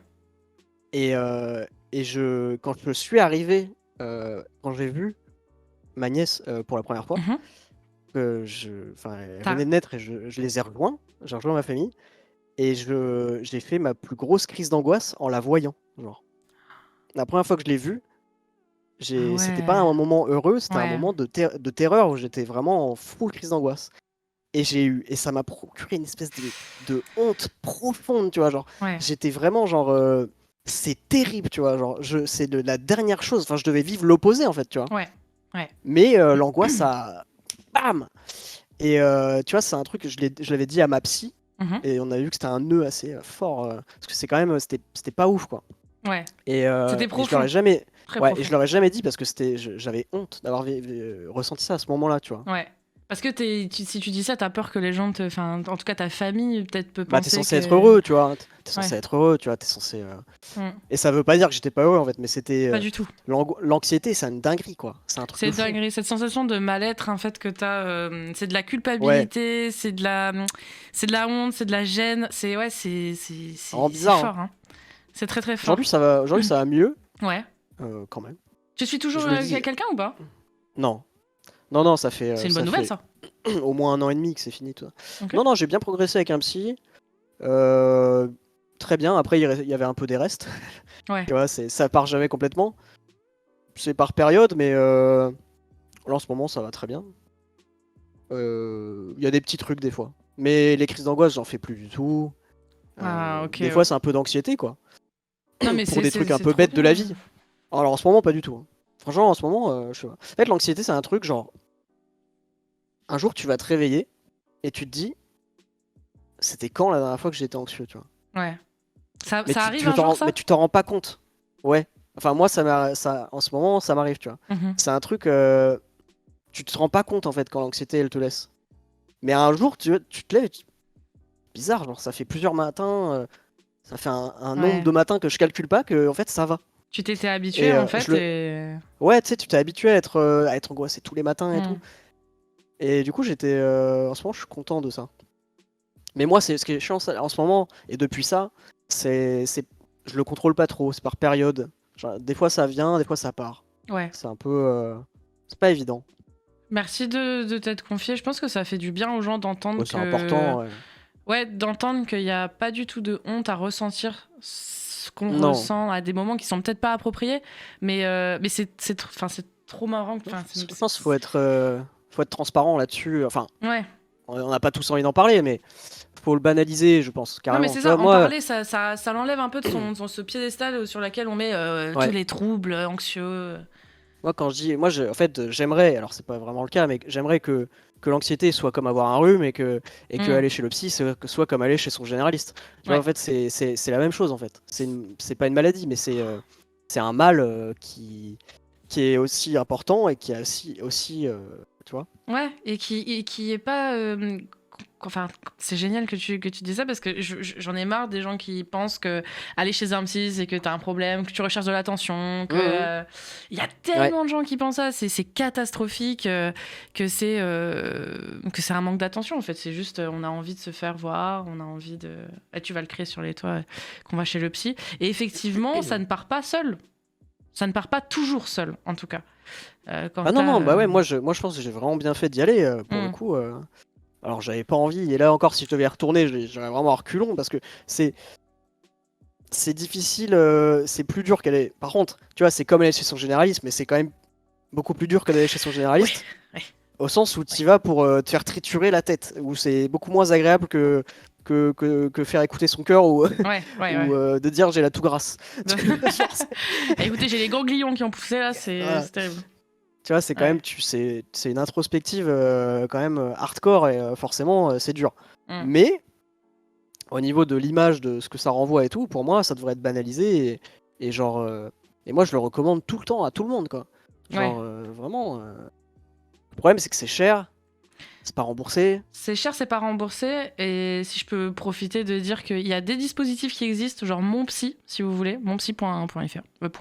Et quand je suis arrivé, quand j'ai vu ma nièce pour la première fois,
Mhm.
elle
T'as-
venait de naître et je les ai rejoints, j'ai rejoint ma famille. Et j'ai fait ma plus grosse crise d'angoisse en la voyant. Genre. La première fois que je l'ai vue,
Ah
c'était pas
ouais.
un moment heureux, c'était un
Ouais.
moment de terreur où j'étais vraiment en full crise d'angoisse. Et ça m'a procuré une espèce de honte profonde, tu vois. Genre,
Ouais.
j'étais vraiment genre. C'est terrible, tu vois. Genre, c'est la dernière chose. Enfin, je devais vivre l'opposé, en fait, tu vois.
Ouais. Ouais.
Mais l'angoisse, ça. Bam! Et tu vois, c'est un truc que je l'avais dit à ma psy.
Mhm.
Et on a vu que c'était un nœud assez fort. Parce que c'est quand même. C'était pas ouf, quoi.
Ouais.
Et
C'était
je leur
profond.
ai jamais.
Très
Ouais, et
profond.
je leur ai jamais dit parce que j'avais honte d'avoir ressenti ça à ce moment-là, tu vois.
Ouais. Parce que si tu dis ça, t'as peur que les gens enfin, en tout cas ta famille peut-être peut
Bah, t'es
penser
censé
que.
être heureux, tu vois. T'es
Ouais.
censé être heureux, tu vois. T'es censé.
Mm.
Et ça veut pas dire que j'étais pas heureux en fait, mais c'était.
Pas du tout.
L'anxiété, c'est une dinguerie, quoi. C'est un truc
C'est
de fou.
dingue, cette sensation de mal-être en fait que t'as, c'est de la
Ouais,
culpabilité, c'est de la honte, c'est de la gêne, c'est ouais,
vraiment
c'est
bizarre, hein.
fort, hein. C'est très très fort.
Aujourd'hui, ça va mieux,
Ouais.
quand même.
Tu suis toujours
Je le dis.
quelqu'un ou pas?
Non. Non, non, ça fait,
C'est une bonne nouvelle ça.
au moins 1 an et demi que c'est fini, toi.
Ok.
Non, non, j'ai bien progressé avec un psy. Euh, Très bien. Après, il y avait un peu des restes.
Ouais.
Tu vois, ça part jamais complètement. C'est par période, mais là, en ce moment, ça va très bien. Il y a des petits trucs des fois. Mais les crises d'angoisse, j'en fais plus du tout.
Ah ok.
Des
Ouais.
fois, c'est un peu d'anxiété, quoi.
Non mais
Pour des trucs un
c'est
peu
trop
bêtes de
bien.
la vie. Alors, en ce moment, pas du tout, hein. Franchement, en ce moment, je sais pas. En fait, l'anxiété, c'est un truc genre. Un jour, tu vas te réveiller et tu te dis, c'était quand la dernière fois que j'étais anxieux, tu vois.
Ouais. Ça arrive un jour
Mais
ça?
tu t'en rends pas compte. Ouais. Enfin, moi, en ce moment, ça m'arrive, tu vois.
Mhm.
C'est un truc, tu te rends pas compte, en fait, quand l'anxiété, elle te laisse. Mais un jour, tu te lèves, bizarre, genre, ça fait plusieurs matins, ça fait un nombre
Ouais.
de matins que je calcule pas, que, en fait, ça va.
Tu t'étais habitué
Et
en fait et.
ouais, tu sais, tu t'es habitué à être angoissé tous les matins et tout.
Hmm.
Et du coup, en ce moment, je suis content de ça. Mais moi, c'est ce qui est chiant en ce moment, et depuis ça, je le contrôle pas trop, c'est par période. Genre, des fois ça vient, des fois ça part.
Ouais.
C'est un peu. C'est pas évident.
Merci de t'être confié. Je pense que ça fait du bien aux gens d'entendre
Ouais, c'est
que.
important. Ouais.
Ouais, d'entendre qu'il n'y a pas du tout de honte à ressentir ce qu'on
Non.
ressent à des moments qui sont peut-être pas appropriés, mais enfin, c'est trop marrant. Enfin,
Je pense qu'il faut être transparent là-dessus. Enfin,
ouais.
on n'a pas tous envie d'en parler, mais faut le banaliser, je pense,
Non, mais
carrément.
c'est
Tu vois,
ça, en
moi,
parler, ça l'enlève un peu de ce piédestal sur lequel on met tous
ouais.
les troubles anxieux.
Moi, quand je dis, en fait, j'aimerais, alors c'est pas vraiment le cas, mais j'aimerais que l'anxiété soit comme avoir un rhume et que
Hmm.
aller chez le psy soit comme aller chez son généraliste. Tu vois,
Ouais.
en fait, c'est la même chose, en fait. C'est pas une maladie, mais c'est un mal qui est aussi important et qui a aussi tu vois.
Ouais, et qui est pas. Enfin, c'est génial que tu dis ça parce que j'en ai marre des gens qui pensent que aller chez un psy, c'est que t'as un problème, que tu recherches de l'attention, que.
Mhm.
Il y a
Ouais.
tellement de gens qui pensent ça, c'est catastrophique, que c'est un manque d'attention en fait. C'est juste, on a envie de se faire voir, on a envie de. Eh, tu vas le créer sur les toits, qu'on va chez le psy. Et effectivement, ça ne part pas seul. Ça ne part pas toujours seul, en tout cas. Quand
Ah non,
t'as,
non, bah ouais, moi je pense que j'ai vraiment bien fait d'y aller, pour le
hmm.
coup. Alors j'avais pas envie, et là encore, si je devais y retourner, j'irais vraiment à reculons parce que c'est. C'est difficile, c'est plus dur qu'elle est. Par contre, tu vois, c'est comme aller chez son généraliste, mais c'est quand même beaucoup plus dur que d'aller chez son
Ouais,
généraliste,
ouais,
au sens où tu y
ouais.
vas pour te faire triturer la tête, où c'est beaucoup moins agréable que faire écouter son cœur ou,
Ouais, ouais,
ou
ouais.
de dire j'ai la toux grasse. Genre,
Écoutez, j'ai les ganglions qui ont poussé là,
voilà.
c'est terrible.
Tu vois, c'est quand
Ouais.
même, c'est une introspective quand même hardcore et forcément c'est dur.
Mm.
Mais au niveau de l'image de ce que ça renvoie et tout, pour moi, ça devrait être banalisé et genre, et moi je le recommande tout le temps à tout le monde quoi.
Ouais.
Genre vraiment. Le problème c'est que c'est cher, c'est pas remboursé.
C'est cher, c'est pas remboursé. Et si je peux profiter de dire qu'il y a des dispositifs qui existent, genre Mon Psy, si vous voulez, monpsy.fr,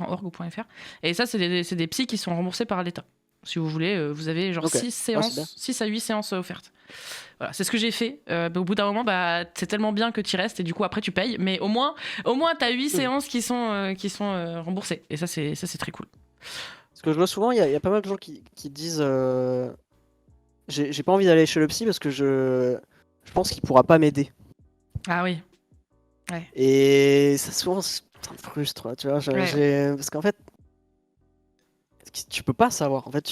.org ou .fr. Et ça, c'est des psys qui sont remboursés par l'État. Si vous voulez, vous avez genre
Ok,
6
ouais, c'est bien.
6 à 8 séances offertes. Voilà, c'est ce que j'ai fait. Mais au bout d'un moment, bah, c'est tellement bien que tu restes et du coup, après, tu payes. Mais au moins tu as 8 séances qui sont remboursées. Et ça, c'est très cool.
Parce que je vois souvent, il y a pas mal de gens qui disent j'ai pas envie d'aller chez le psy parce que je pense qu'il pourra pas m'aider.
Ah oui. Ouais.
Et ça souvent ça me frustre, tu vois.
Ouais.
Parce qu'en fait, tu peux pas savoir. En fait,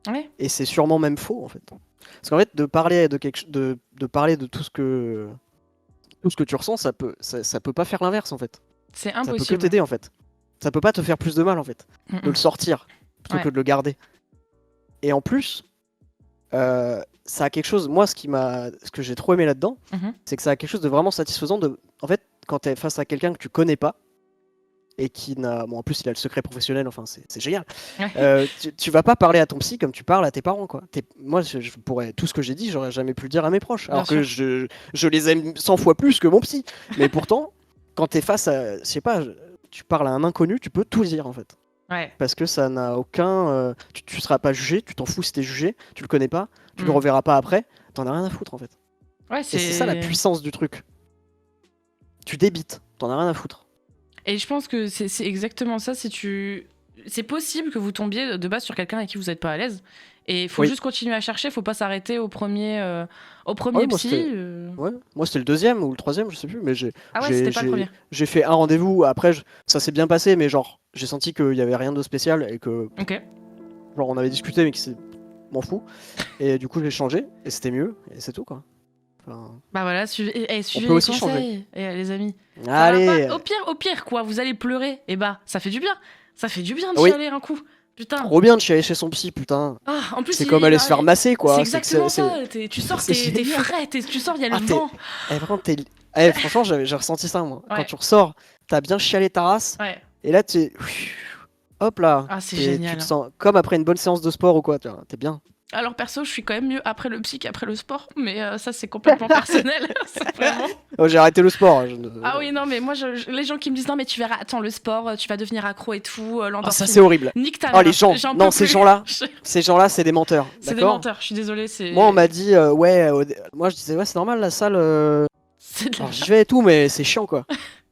Ouais.
et c'est sûrement même faux en fait. Parce qu'en fait, de parler de parler de tout ce que tu ressens, ça peut pas faire l'inverse en fait.
C'est
Ça peut que
impossible.
t'aider en fait. Ça peut pas te faire plus de mal en fait. De le sortir plutôt que
Ouais.
de le garder. Et en plus, ça a quelque chose. Moi, ce que j'ai trop aimé là-dedans,
Mhm.
c'est que ça a quelque chose de vraiment satisfaisant. En fait, quand t'es face à quelqu'un que tu connais pas, et qui n'a. Bon, en plus, il a le secret professionnel, enfin, c'est génial.
Ouais.
Tu vas pas parler à ton psy comme tu parles à tes parents, quoi. Moi, je pourrais. Tout ce que j'ai dit, j'aurais jamais pu le dire à mes proches.
Bien
Alors que
sûr.
je les aime 100 fois plus que mon psy. Mais pourtant, quand t'es face à. Je sais pas, tu parles à un inconnu, tu peux tout dire, en fait.
Ouais.
Parce que ça n'a aucun. Tu seras pas jugé, tu t'en fous si t'es jugé, tu le connais pas, tu le
Mm.
reverras pas après, t'en as rien à foutre, en fait.
Ouais,
Et c'est ça la puissance du truc. Tu débites, t'en as rien à foutre.
Et je pense que c'est exactement ça. C'est possible que vous tombiez de base sur quelqu'un avec qui vous n'êtes pas à l'aise. Et il faut
Oui.
juste continuer à chercher. Faut pas s'arrêter au premier
Ouais, moi
psy.
c'était. Ouais, moi c'était le deuxième ou le troisième, je sais plus, mais
Ah ouais, c'était pas le premier.
j'ai fait un rendez-vous. Après, ça s'est bien passé, mais genre, j'ai senti qu'il y avait rien de spécial et que,
Ok.
genre, on avait discuté, mais qui c'est. M'en fous. Et du coup, j'ai changé et c'était mieux, et c'est tout, quoi. Enfin,
Bah voilà, suivez
peut
les
aussi
conseils, les amis. Ça va
allez,
pas. Au pire, quoi, vous allez pleurer. Et bah, ça fait du bien. Ça fait du bien de
oui,
chialer un coup. Putain.
trop bien de chialer chez son psy, putain.
Ah, en plus,
C'est comme aller se faire masser,
c'est
quoi.
exactement ça. Tu sors,
C'est
t'es
génial.
frais. Tu sors, il y a le
Ah,
vent.
vraiment, franchement, j'ai ressenti ça, moi. Quand
Ouais.
tu ressors, t'as bien chialé ta race,
Ouais.
et là, hop là,
Ah, c'est
tu
génial.
te sens comme après une bonne séance de sport ou quoi, t'es bien.
Alors perso, je suis quand même mieux après le psy qu'après le sport, mais ça c'est complètement personnel. C'est vraiment...
Oh, j'ai arrêté le sport.
Ah oui, non, mais moi, les gens qui me disent non, mais tu verras, attends, le sport, tu vas devenir accro et tout,
Oh, ça
l'endorphine.
c'est horrible.
Nique ta
Oh,
mère.
les gens,
J'en
non,
peux
ces
plus.
gens-là, c'est des menteurs.
C'est des
D'accord.
menteurs, je suis désolée.
Moi, on m'a dit, ouais, moi je disais, ouais, c'est normal la salle.
C'est de la
Alors j'y vais et tout, mais c'est chiant, quoi.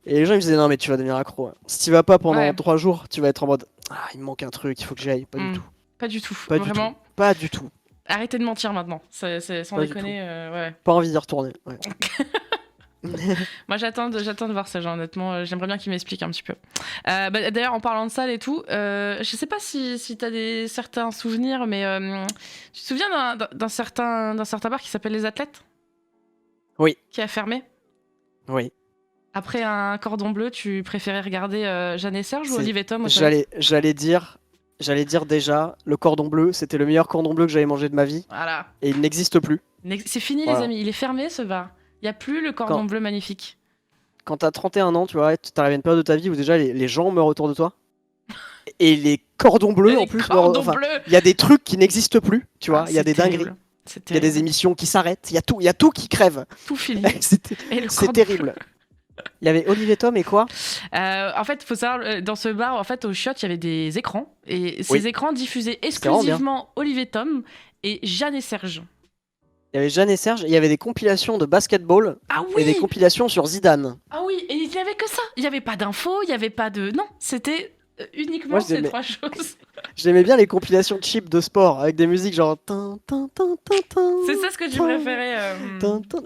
Et les gens ils me disaient, non, mais tu vas devenir accro. Si tu vas pas pendant
Ouais.
3 jours, tu vas être en mode, ah, il me manque un truc, il faut que j'y aille. Pas du tout.
Pas du tout.
Pas du
Vraiment.
tout. Pas du tout.
Arrêtez de mentir maintenant. C'est sans
Pas du
déconner. Ouais.
Pas envie d'y retourner. Ouais.
Moi, j'attends de voir ça, genre, honnêtement. J'aimerais bien qu'ils m'expliquent un petit peu. Bah, d'ailleurs, en parlant de salle et tout, je sais pas si t'as certains souvenirs, mais tu te souviens d'un certain bar qui s'appelle Les Athlètes?
Oui.
Qui a fermé?
Oui.
Après un cordon bleu, tu préférais regarder Jeanne et Serge ou Olive et Tom au
J'allais dire déjà, le cordon bleu, c'était le meilleur cordon bleu que j'avais mangé de ma vie.
Voilà.
Et il n'existe plus.
C'est fini,
Voilà.
les amis. Il est fermé, ce bar. Il n'y a plus le cordon bleu magnifique.
Quand t'as 31 ans, tu vois, t'arrives à une période de ta vie où déjà les gens meurent autour de toi. Et les cordons bleus, en plus, il y a des trucs qui n'existent plus, tu vois. Il y a des dingueries. Il y a des émissions qui s'arrêtent. Il y a tout qui crève.
Tout fini.
C'est terrible. Il y avait Olive et Tom et quoi?
En fait, il faut savoir, dans ce bar, en fait, au Chiottes, il y avait des écrans. Et ces écrans diffusaient exclusivement Olive et Tom et Jeanne et Serge.
Il y avait Jeanne et Serge, et il y avait des compilations de basketball et des compilations sur Zidane.
Ah oui, et il n'y avait que ça. Il n'y avait pas d'infos, il n'y avait pas de... Non, c'était uniquement ces trois choses.
J'aimais bien les compilations cheap de sport avec des musiques genre...
C'est ça ce que tu préférais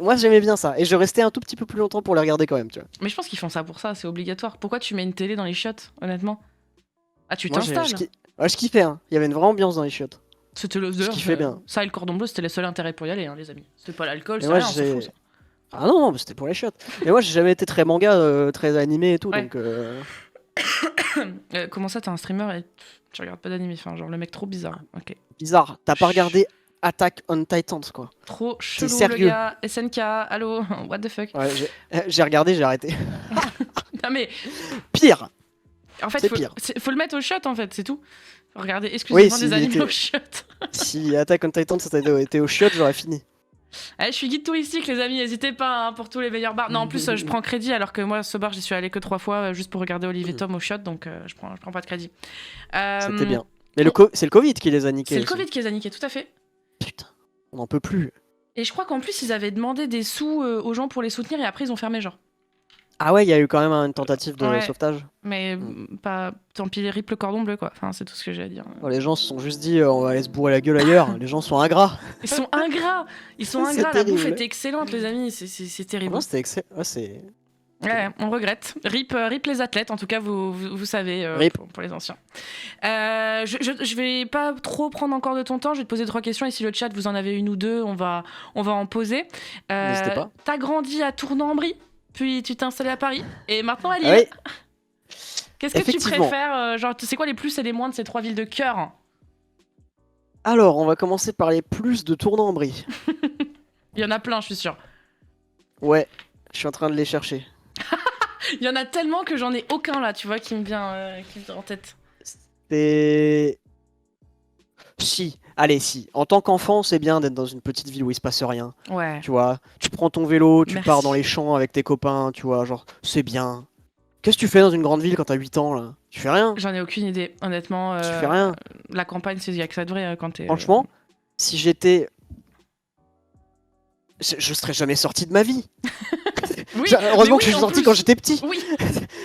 Moi j'aimais bien ça, et je restais un tout petit peu plus longtemps pour les regarder quand même, tu vois.
Mais je pense qu'ils font ça pour ça, c'est obligatoire. Pourquoi tu mets une télé dans les chiottes, honnêtement? Ah, tu t'installes.
Ouais, je kiffais, hein. Il y avait une vraie ambiance dans les chiottes.
C'était le
je kiffais bien.
Ça et le cordon bleu, c'était le seul intérêt pour y aller, hein, les amis. C'était pas l'alcool, c'est rien, on s'en fout, ça.
Ah non, mais c'était pour les chiottes. Mais moi j'ai jamais été très manga, très animé et tout,
ouais.
donc...
Comment ça, t'es un streamer et tu regardes pas d'anime? Enfin, genre le mec trop bizarre. Ok.
Bizarre, t'as pas regardé Attack on Titans, quoi.
Trop chelou, le gars. SNK, allô, what the fuck.
Ouais, j'ai regardé, j'ai arrêté.
Non mais...
Pire.
En fait, faut le mettre au shot, en fait, c'est tout. Faut regarder exclusivement des animés au shot.
Si Attack on Titan ça était au shot, j'aurais fini.
Allez, je suis guide touristique, les amis, n'hésitez pas, hein, pour tous les meilleurs bars. Non, en plus, je prends crédit, alors que moi, ce bar, j'y suis allé que 3 fois, juste pour regarder Olive et Tom au shot, donc je prends pas de crédit.
C'était bien. Mais c'est le Covid qui les a niqués.
C'est le Covid qui les a niqués, tout à fait.
Putain, on n'en peut plus.
Et je crois qu'en plus, ils avaient demandé des sous aux gens pour les soutenir, et après, ils ont fermé, genre.
Ah ouais, il y a eu quand même une tentative de sauvetage.
Mais pas... Tant pis, rip le cordon bleu, quoi. Enfin, c'est tout ce que j'ai à dire.
Oh, les gens se sont juste dit, on va aller se bourrer la gueule ailleurs. Les gens sont ingrats.
Ils sont ingrats. La bouffe était excellente, les amis. C'est terrible.
Non, c'était excellent. Ouais,
ouais, on regrette. Rip les athlètes, en tout cas, vous savez, pour les anciens. Je vais pas trop prendre encore de ton temps. Je vais te poser 3 questions. Et si le chat, vous en avez une ou deux, on va en poser.
N'hésitez pas.
T'as grandi à Tournai-en-Brie, puis tu t'es installé à Paris, et maintenant à Lille.
Oui.
Qu'est-ce que tu préfères, genre, c'est quoi les plus et les moins de ces 3 villes de cœur?
Alors, on va commencer par les plus de Tournai-en-Brie.
Il y en a plein, je suis sûr.
Ouais, je suis en train de les chercher.
Il y en a tellement que j'en ai aucun là, tu vois, qui me vient en tête.
C'est... Si, allez, si. En tant qu'enfant, c'est bien d'être dans une petite ville où il se passe rien.
Ouais,
Tu vois, tu prends ton vélo, tu pars dans
merci.
les champs avec tes copains, tu vois, genre, c'est bien. Qu'est-ce que tu fais dans une grande ville quand t'as 8 ans, là? Tu fais rien.
J'en ai aucune idée, honnêtement.
Tu fais rien.
La campagne, il y a que ça de vrai quand t'es.
Franchement, si j'étais... Je serais jamais sorti de ma vie.
Oui,
Heureusement
mais
que je
oui,
suis
en
sorti
plus.
quand j'étais petit.
Oui,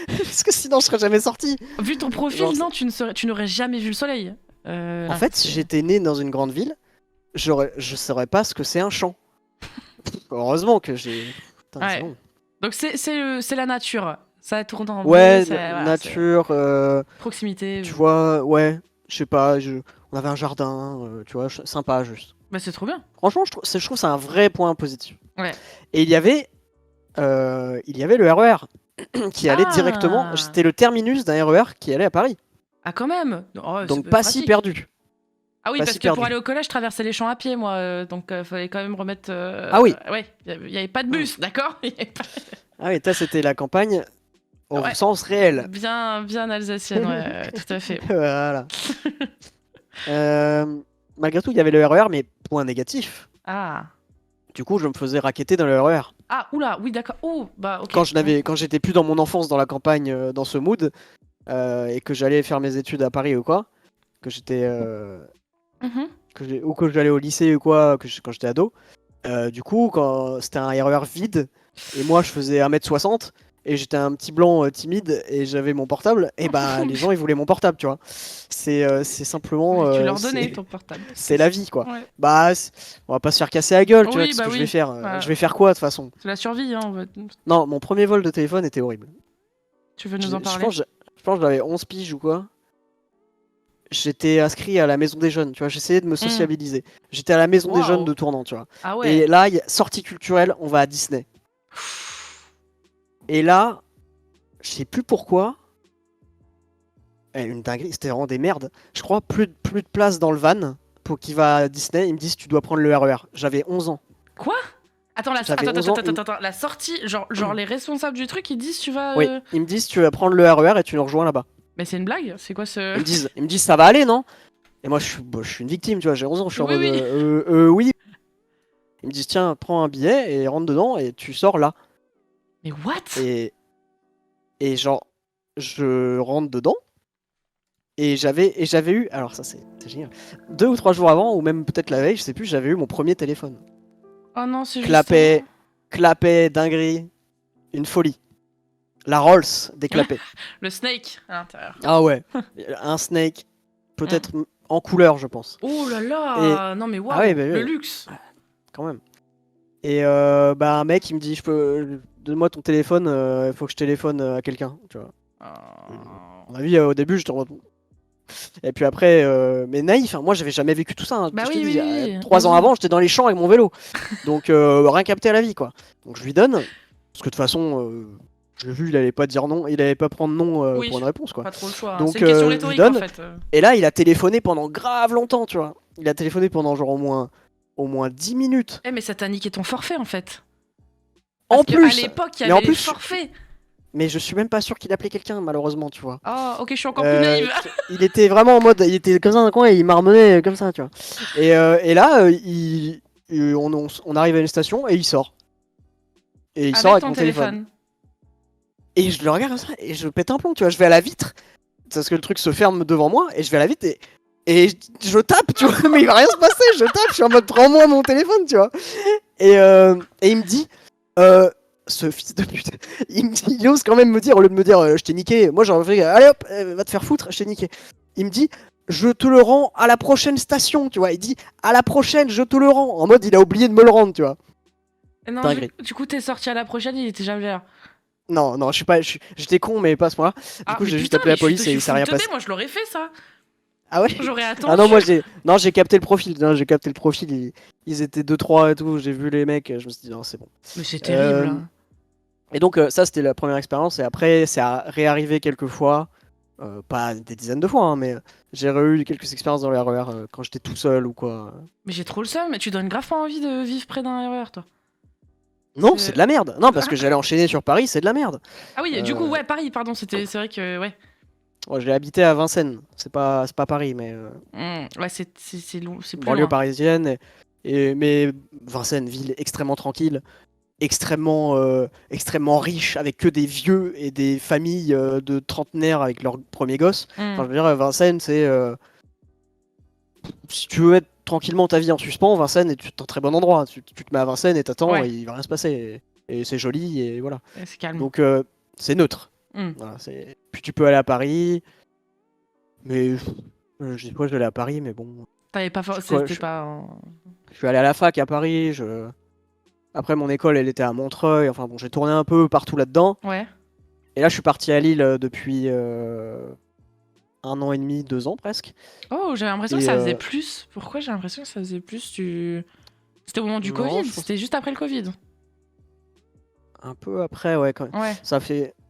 Parce que sinon, je serais jamais sorti.
vu ton profil,
Genre,
non, tu n'aurais jamais vu le soleil.
En fait, si j'étais né dans une grande ville, je saurais pas ce que c'est un champ. Heureusement que j'ai... Putain, c'est
Ouais.
bon.
Donc c'est la nature. Ça tourne en
Ouais,
bleu, voilà,
nature,
proximité.
tu vois, ouais, je sais pas, on avait un jardin, tu vois, sympa juste.
Bah c'est trop bien.
Franchement, je trouve que c'est un vrai point positif.
Ouais.
Et il y avait le RER qui allait directement,
Ah,
c'était le terminus d'un RER qui allait à Paris.
ah quand même. Oh, c'est
Donc pas si
pratique.
perdu.
Ah oui,
Pas
parce
si
que pour
perdu.
aller au collège, je traversais les champs à pied, moi. Donc fallait quand même remettre.
Ah oui.
Ouais, il y avait pas de bus, d'accord. Il y avait pas-
Ah oui, ça c'était la campagne au
Ouais.
sens réel.
Bien alsacienne, ouais, tout à fait.
Voilà. Malgré tout, il y avait le RER, mais point négatif.
Ah.
Du coup, je me faisais racketter dans le RER.
Ah, oula, oui, d'accord. Oh, bah ok.
Quand j'étais plus dans mon enfance dans la campagne, dans ce mood, et que j'allais faire mes études à Paris ou quoi, que j'étais,
Mhm.
ou que j'allais au lycée ou quoi, quand j'étais ado, du coup, quand c'était un RER vide, et moi je faisais 1m60, et j'étais un petit blanc timide, et j'avais mon portable, et bah les gens ils voulaient mon portable, tu vois. C'est simplement.
Ouais, tu leur donnais ton portable.
C'est la vie, quoi.
Ouais.
Bah, on va pas se faire casser la gueule, tu vois,
Oui,
qu'est-ce
bah
que je
oui.
vais faire
Bah,
Je vais faire quoi, de toute façon?
c'est la survie, hein.
Non, mon premier vol de téléphone était horrible.
Tu veux
Je,
nous en
je
parler?
pense, je pense que j'avais 11 piges ou quoi. J'étais inscrit à la maison des jeunes, tu vois, j'essayais de me
Hmm.
sociabiliser. J'étais à la maison des jeunes
Waouh.
de Tournant, tu vois.
Ah
Et
ouais.
là, sortie culturelle, on va à Disney. Et là, je sais plus pourquoi, une dinguerie, c'était vraiment des merdes. Je crois plus de place dans le van pour qu'il va à Disney. Ils me disent tu dois prendre le RER. J'avais 11 ans.
Quoi? Attends,
J'avais 11 ans.
la sortie, genre les responsables du truc, ils disent tu vas.
Oui, ils me disent tu vas prendre le RER et tu nous rejoins là-bas.
Mais c'est une blague? C'est quoi ce.
Ils me disent ça va aller, non? Et moi je suis une victime, tu vois, j'ai 11 ans, je suis en
Oui,
mode
oui.
oui. Ils me disent tiens, prends un billet et rentre dedans et tu sors là.
Mais what?
Et genre, je rentre dedans et j'avais eu, alors ça c'est génial, 2 ou 3 jours avant, ou même peut-être la veille, je sais plus, j'avais eu mon premier téléphone.
Oh non, c'est juste.
Clapet, dinguerie, une folie. La Rolls des clapets.
Le snake à l'intérieur.
Ah ouais, un Snake, peut-être en couleur, je pense.
Oh là là! Non mais waouh!
Ah ouais, bah,
Le
ouais,
luxe!
quand même. Et bah un mec il me dit donne-moi ton téléphone, il faut que je téléphone à quelqu'un, tu vois.
Oh.
On a vu au début j'étais en mode... Et puis après, mais naïf, hein, moi j'avais jamais vécu tout ça, hein.
Bah
Je te
oui,
dis,
oui, oui.
3 ans avant j'étais dans les champs avec mon vélo. Donc rien capté à la vie, quoi. Donc je lui donne, parce que de toute façon, j'ai vu il allait pas dire non, il allait pas prendre non
Oui,
pour une réponse, quoi.
pas trop le choix, hein.
Donc
C'est une question
je lui
rhétorique en
donne,
fait.
et là il a téléphoné pendant grave longtemps, tu vois. Il a téléphoné pendant genre au moins 10 minutes.
Eh mais ça t'a niqué ton forfait en fait.
En
Parce qu'à
plus,
l'époque, il y
mais en
avait les
plus,
forfaits.
mais je suis même pas sûr qu'il appelait quelqu'un, malheureusement, tu vois.
Oh, ok, je suis encore plus naïve.
Il était vraiment en mode, il était comme ça dans un coin et il marmonnait comme ça, tu vois. Et là, on arrive à une station et il sort. Et il sort
Avec
avec
ton
mon téléphone.
téléphone.
Et je le regarde comme ça et je pète un plomb, tu vois. Je vais à la vitre, parce que le truc se ferme devant moi, et je vais à la vitre et je tape, tu vois. Mais il va rien se passer, je tape, je suis en mode, prends-moi mon téléphone, tu vois. Et il me dit, ce fils de pute, il ose quand même me dire, au lieu de me dire je t'ai niqué, moi j'aurais fait allez hop, va te faire foutre, je t'ai niqué. Il me dit je te le rends à la prochaine station, tu vois. Il dit à la prochaine, je te le rends. En mode il a oublié de me le rendre, tu vois.
Non, du coup, t'es sorti à la prochaine, il était jamais là.
Non, j'étais con, mais pas à ce point-là. Du coup,
Mais
j'ai juste
putain,
appelé
mais
la police
je
et
suis
il s'est rien
full teubé,
passé.
moi je l'aurais fait ça.
Ah ouais?
J'aurais attendu.
Ah non, moi j'ai capté le profil. Non, j'ai capté le profil. Ils étaient 2-3 et tout. J'ai vu les mecs. Je me suis dit, non, c'est bon.
Mais c'est terrible.
Et donc, ça, c'était la première expérience. Et après, ça a réarrivé quelques fois. Pas des dizaines de fois, hein, mais j'ai eu quelques expériences dans le RER quand j'étais tout seul ou quoi.
Mais j'ai trop le seum, mais tu donnes grave pas envie de vivre près d'un RER, toi.
Non, c'est de la merde. Non, parce que j'allais enchaîner sur Paris, c'est de la merde.
Ah oui, du coup, ouais, Paris, pardon, c'est vrai que, ouais.
Ouais, j'ai habité à Vincennes, c'est pas Paris, mais
Ouais, c'est long, c'est plus
banlieue
loin.
parisienne. Mais Vincennes, ville extrêmement tranquille, extrêmement riche, avec que des vieux et des familles de trentenaires avec leurs premiers gosses. Enfin, je veux dire, Vincennes, c'est si tu veux mettre tranquillement ta vie en suspens, Vincennes est un très bon endroit. Tu te mets à Vincennes et t'attends,
Ouais.
et il va rien se passer. Et c'est joli, et voilà.
C'est calme.
Donc c'est neutre. Voilà, puis tu peux aller à Paris, mais je dis quoi, je vais aller à Paris, mais bon.
T'avais pas c'était pas.
Je suis allé à la fac à Paris. Après mon école, elle était à Montreuil. Enfin bon, j'ai tourné un peu partout là-dedans.
Ouais.
Et là, je suis parti à Lille depuis 1 an et demi, 2 ans presque.
Oh, j'avais l'impression que ça faisait plus. Pourquoi j'ai l'impression que ça faisait plus C'était au moment du Covid, c'était juste après le Covid.
Un peu après, ouais, quand même.
Ouais.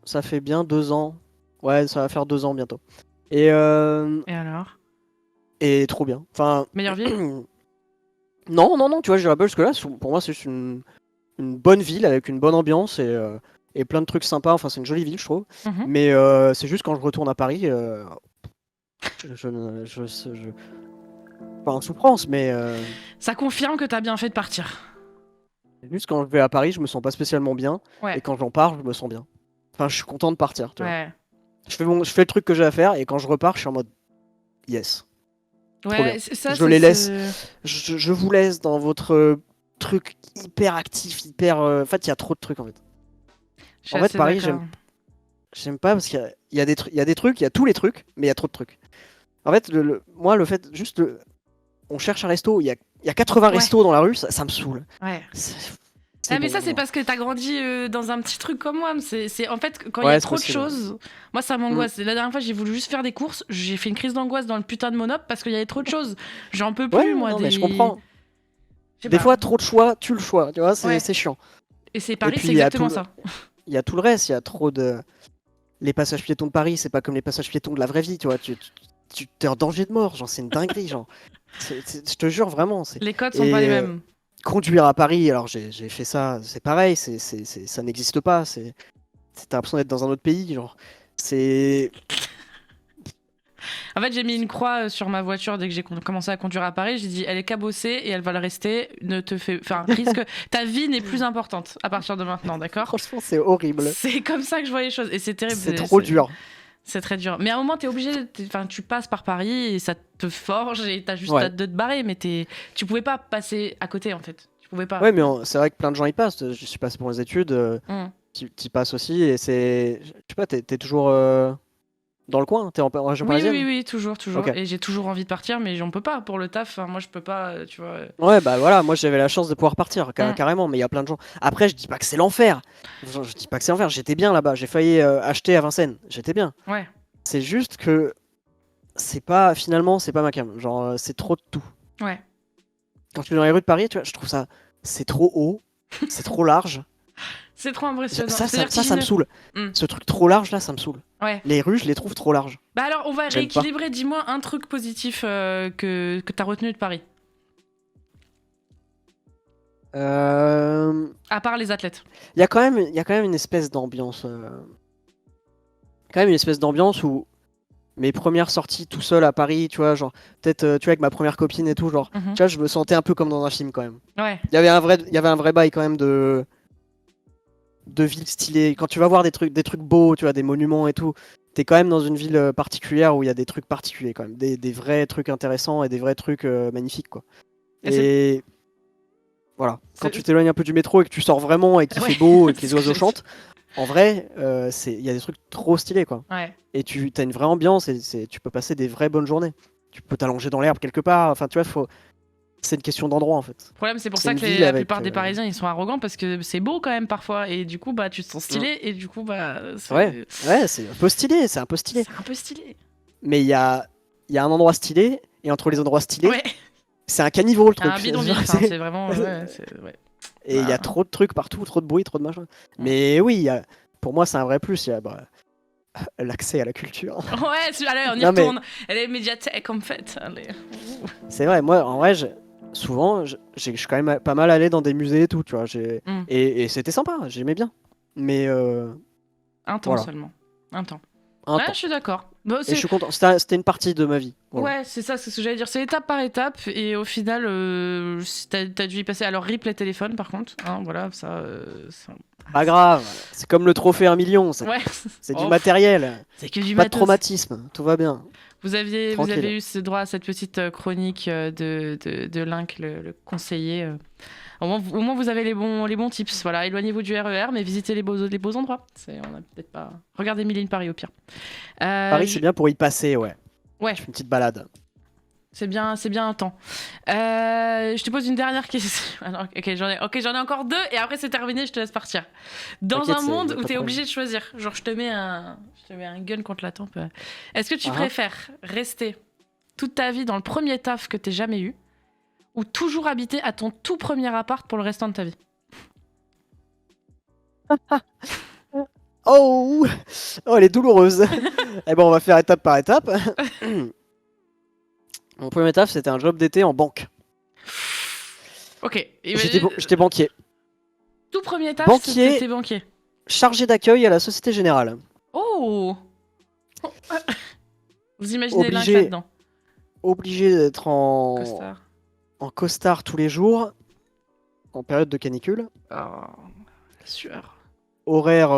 Ça fait bien 2 ans. Ouais, ça va faire 2 ans bientôt. Et
alors?
Et trop bien. Enfin.
Meilleure ville?
Non, tu vois, je rappelle, parce que là, pour moi, c'est juste une bonne ville avec une bonne ambiance et plein de trucs sympas. Enfin, c'est une jolie ville, je trouve. Mais c'est juste quand je retourne à Paris, pas en souffrance, mais.
Ça confirme que t'as bien fait de partir.
Juste quand je vais à Paris, je me sens pas spécialement bien.
Ouais.
Et quand j'en pars, je me sens bien. Enfin, je suis content de partir, tu vois.
Ouais.
Je fais le truc que j'ai à faire, et quand je repars, je suis en mode yes.
Ouais, ça,
je les laisse. Je vous laisse dans votre truc hyper actif, hyper. En fait, il y a trop de trucs en fait. En fait, Paris, j'aime pas parce qu'il y a des trucs, il y a tous les trucs, mais il y a trop de trucs. En fait, moi, le fait juste, on cherche un resto, il y a 80 restos dans la rue, ça me saoule.
Ouais. Mais ça, c'est parce que t'as grandi dans un petit truc comme moi. C'est en fait, quand il y a trop de choses, moi, ça m'angoisse. La dernière fois, j'ai voulu juste faire des courses. J'ai fait une crise d'angoisse dans le putain de Monop parce qu'il y avait trop de choses. J'en peux plus, moi.
Mais je comprends. Des fois, trop de choix, tu le choix. Tu vois, c'est chiant.
Et c'est Paris, c'est exactement ça.
Il y a tout le reste. Il y a trop de. Les passages piétons de Paris, c'est pas comme les passages piétons de la vraie vie. Tu vois, tu t'es en danger de mort. Genre, c'est une dinguerie. Genre, je te jure vraiment.
Les codes sont pas les mêmes.
Conduire à Paris, alors j'ai fait ça, c'est pareil, ça n'existe pas, t'as l'impression d'être dans un autre pays, genre, c'est...
En fait, j'ai mis une croix sur ma voiture dès que j'ai commencé à conduire à Paris, j'ai dit, elle est cabossée et elle va le rester, risque... Ta vie n'est plus importante à partir de maintenant, d'accord?
Franchement, c'est horrible.
C'est comme ça que je vois les choses, et c'est terrible.
C'est trop dur.
C'est très dur. Mais à un moment, t'es obligé, tu passes par Paris et ça te forge et t'as juste hâte de te barrer, mais tu pouvais pas passer à côté en fait. Tu pouvais pas.
Ouais, mais c'est vrai que plein de gens y passent. Je suis passé pour les études, t'y passes aussi et c'est. Je sais pas, t'es toujours dans le coin? T'es en région parisienne?
Oui, toujours. Okay. Et j'ai toujours envie de partir, mais j'en peux pas pour le taf. Moi, je peux pas, tu vois.
Ouais, bah voilà, moi j'avais la chance de pouvoir partir, carrément, mais il y a plein de gens. Après, je dis pas que c'est l'enfer. J'étais bien là-bas. J'ai failli acheter à Vincennes. J'étais bien.
Ouais.
C'est juste que finalement, c'est pas ma cam. Genre, c'est trop de tout.
Ouais.
Quand tu es dans les rues de Paris, tu vois, je trouve ça, c'est trop haut, c'est trop large.
C'est trop impressionnant.
Ça me saoule. Ce truc trop large là, ça me saoule.
Ouais.
Les rues, je les trouve trop larges.
Bah alors, on va rééquilibrer. Dis-moi un truc positif que t'as retenu de Paris. À part les athlètes.
Il y a quand même une espèce d'ambiance. Quand même une espèce d'ambiance où mes premières sorties tout seul à Paris, tu vois, genre peut-être tu vois avec ma première copine et tout, genre, tu vois, je me sentais un peu comme dans un film quand même.
Ouais.
Il y avait un vrai bail quand même de ville stylée. Quand tu vas voir des trucs beaux, tu vois, des monuments et tout, t'es quand même dans une ville particulière où il y a des trucs particuliers quand même, des vrais trucs intéressants et des vrais trucs magnifiques quoi. Et voilà, quand tu t'éloignes un peu du métro et que tu sors vraiment et qu'il fait beau et que les oiseaux chantent, en vrai, il y a des trucs trop stylés quoi.
Ouais.
Et tu as une vraie ambiance et tu peux passer des vraies bonnes journées. Tu peux t'allonger dans l'herbe quelque part. Enfin, tu vois, c'est une question d'endroit en fait.
Le problème, c'est pour ça que la plupart des Parisiens ils sont arrogants parce que c'est beau quand même parfois et du coup, bah, tu te sens stylé et du coup, bah.
Ouais, c'est un peu stylé.
C'est un peu stylé.
Mais il y a un endroit stylé et entre les endroits stylés, c'est un caniveau le truc.
Un bidonville, c'est vraiment.
Et il y a trop de trucs partout, trop de bruit, trop de machin. Mais oui, pour moi, c'est un vrai plus. Il y a l'accès à la culture.
Ouais, allez, on y retourne. Elle est médiathèque en fait. Allez.
C'est vrai, moi, en vrai, souvent, je suis quand même pas mal allé dans des musées et tout, tu vois.
Hmm.
Et c'était sympa, j'aimais bien. Mais
Un temps
voilà,
seulement. Un temps.
un
Ouais, je
temps.
suis d'accord. Bon,
Et je suis content, c'était une partie de ma vie. Voilà.
ouais, c'est ça, c'est ce que j'allais dire. C'est étape par étape. Et au final, t'as dû y passer. Alors, rip les téléphones, par contre. Hein, voilà, ça...
Pas grave, c'est comme le trophée 1 million,
Ouais.
c'est du
Oh,
matériel.
c'est que du
Pas de
matos.
traumatisme, tout va bien.
Vous
Tranquille.
avez eu ce droit à cette petite chronique de Link, le conseiller. Au moins, vous avez les bons tips. Voilà, éloignez-vous du RER, mais visitez les beaux endroits. On a peut-être pas. Regardez Mille et une Paris au pire.
Paris,
Je-
c'est bien pour y passer, ouais.
Ouais,
Je fais une petite balade.
c'est bien un temps. Je te pose une dernière question. Alors, ok, j'en ai encore deux et après c'est terminé, je te laisse partir. Dans
T'inquiète,
un
y
monde
a
où
pas de
t'es
problème.
obligé de choisir, genre je te mets un gun contre la tempe. Est-ce que tu
Ah,
préfères rester toute ta vie dans le premier taf que t'aies jamais eu ou toujours habiter à ton tout premier appart pour le restant de ta vie?
oh, oh, elle est douloureuse. Eh ben, on va faire étape par étape. Mon premier taf, c'était un job d'été en banque.
Ok.
J'étais banquier.
Tout premier taf, c'était
Banquier,
tes banquiers.
chargé d'accueil à la Société Générale.
Oh. Vous imaginez Link
Obligé,
là-dedans.
obligé d'être
Costard.
en costard tous les jours, en période de canicule.
Oh, la sueur.
Horaire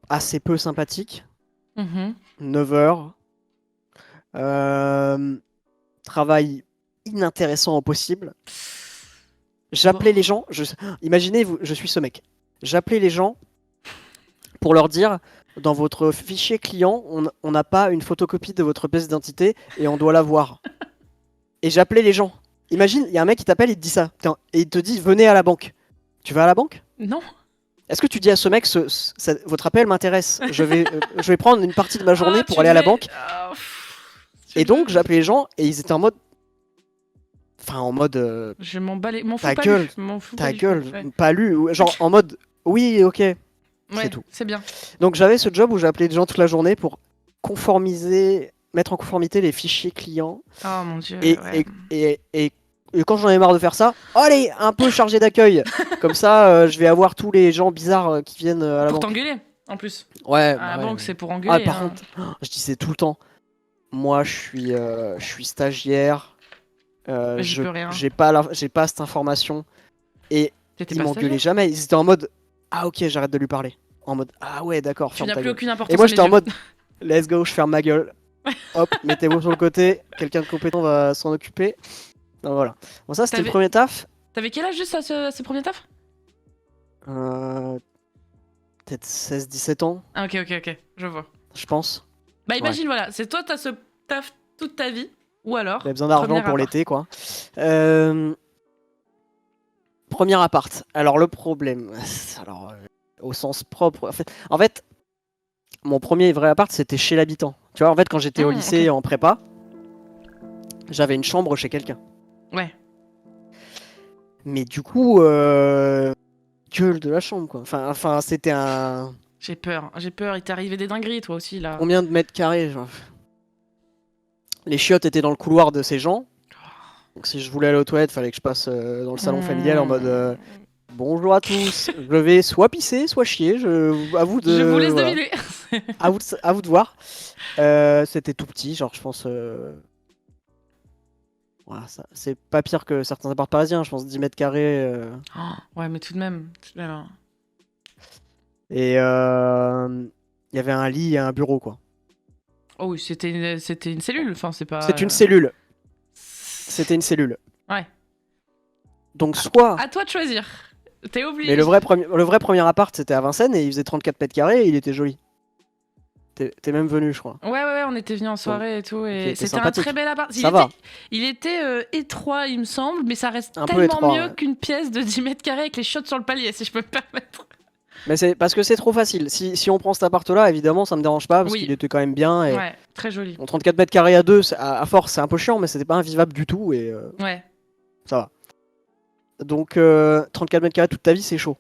assez peu sympathique,
Mhm.
9 heures. Travail inintéressant au possible. J'appelais les gens, imaginez, je suis ce mec. J'appelais les gens pour leur dire, dans votre fichier client, on n'a pas une photocopie de votre pièce d'identité et on doit la voir. Et j'appelais les gens. Imagine, il y a un mec qui t'appelle, il te dit ça. Putain, et il te dit, venez à la banque. Tu vas à la banque?
Non.
Est-ce que tu dis à ce mec, votre appel m'intéresse, je vais prendre une partie de ma journée
Ah,
pour aller à la banque.
Tu
Et donc,
le-
j'appelais les gens et ils étaient en mode. Enfin, en mode.
Je m'en fous
Ta
pas
gueule,
lu. M'en fous pas
ta
du
gueule,
tout. Ouais.
pas lu. Genre en mode. Oui, ok, c'est
Ouais,
tout.
c'est bien.
Donc, j'avais ce job où j'appelais les gens toute la journée pour conformiser, mettre en conformité les fichiers clients.
Oh mon dieu,
Et,
ouais.
et, et, et, et quand j'en ai marre de faire ça, allez, un peu chargé d'accueil. Comme ça, je vais avoir tous les gens bizarres qui viennent à la
Pour
banque.
t'engueuler, en plus.
Ouais,
À la
bah ouais.
banque, c'est pour
Ah,
engueuler.
par
Hein.
contre, je disais tout le temps, moi, je suis stagiaire.
J'y peux rien.
J'ai pas cette information. Et
T'étais
ils
pas
m'engueulaient
stagiaire.
jamais. Ils étaient en mode, ah ok, j'arrête de lui parler. En mode, ah ouais, d'accord,
Tu
ferme
n'as
ta
plus
gueule.
aucune
Et
importance
moi
à mes
j'étais en
yeux.
mode, let's go, je ferme ma gueule. Hop, mettez-vous sur le côté. Quelqu'un de compétent va s'en occuper. Donc voilà. Bon, ça c'était le
T'avais
premier taf.
t'avais quel âge juste à ce premier taf?
Euh, Peut-être 16-17 ans,
Ah, ok, je vois.
je pense.
Bah imagine, voilà, c'est toi, t'as ce taf toute ta vie. Ou alors,
J'avais besoin d'argent
premier
pour
appart.
l'été, quoi. Euh, Premier appart. Alors le problème, alors au sens propre, en fait, mon premier vrai appart c'était chez l'habitant. Tu vois, en fait, quand j'étais au lycée
Ok.
en prépa, j'avais une chambre chez quelqu'un.
Ouais.
Mais du coup, gueule de la chambre, quoi. Enfin, c'était un
J'ai peur, il t'est arrivé des dingueries, toi aussi, là.
combien de mètres carrés, genre. Les chiottes étaient dans le couloir de ces gens. Donc si je voulais aller aux toilettes, fallait que je passe dans le salon familial en mode bonjour à tous. Je vais soit pisser, soit chier. À vous
Je vous
de
laisse
voilà.
deviner.
À vous de voir. C'était tout petit, genre je pense. Voilà, c'est pas pire que certains apparts parisiens, je pense 10 mètres carrés.
Ouais, mais tout de même. Hein.
Et il y avait un lit et un bureau, quoi.
Oh oui, c'était une cellule. Enfin, c'est pas.
C'est une cellule. C'était une cellule.
Ouais.
Donc soit.
À toi de choisir. T'es obligé.
Mais le vrai premier appart, c'était à Vincennes et il faisait 34 mètres carrés et il était joli. T'es même venu, je crois.
Ouais, on était venus en soirée et tout.
il
Et
était
c'était un
sympathique.
très bel appart.
Ça va.
Il était étroit, il me semble, mais ça reste
Un peu
tellement
étroit,
mieux
ouais.
qu'une pièce de 10 mètres carrés avec les chiottes sur le palier, si je peux me permettre.
Mais c'est parce que c'est trop facile. Si on prend cet appart-là, évidemment, ça me dérange pas parce
Oui.
qu'il était quand même bien. Et
Ouais, très joli.
bon, 34 mètres carrés à deux, à force, c'est un peu chiant, mais c'était pas invivable du tout et
Ouais.
ça va. Donc 34 mètres carrés toute ta vie, c'est chaud.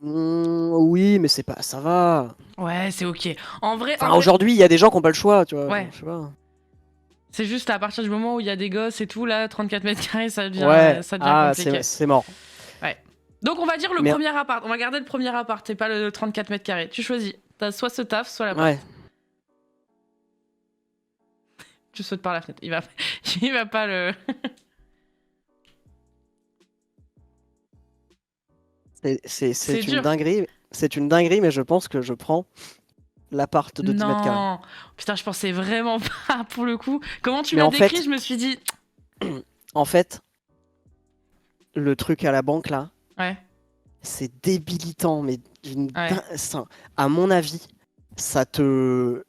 Oui, mais c'est pas, ça va.
Ouais, c'est ok. En vrai.
Enfin, aujourd'hui, il y a des gens qui ont pas le choix, tu vois.
Ouais.
Je sais pas.
C'est juste à partir du moment où il y a des gosses et tout, là, 34 mètres carrés,
Ouais,
ça devient compliqué.
c'est mort.
Ouais. Donc on va dire le
Mais-
premier appart. On va garder le premier appart et pas le 34 mètres carrés. Tu choisis. T'as soit ce taf, soit l'appart.
Ouais.
Tu sautes par la fenêtre. Il va pas le.
C'est une
dur.
dinguerie. C'est une dinguerie, mais je pense que je prends l'appart de 10 mètres carrés.
Non. Putain, je pensais vraiment pas pour le coup. Comment tu
Mais
l'as
en
décrit,
fait-
je me suis dit.
En fait, le truc à la banque là,
Ouais.
c'est débilitant, mais
Ouais.
à mon avis, ça te.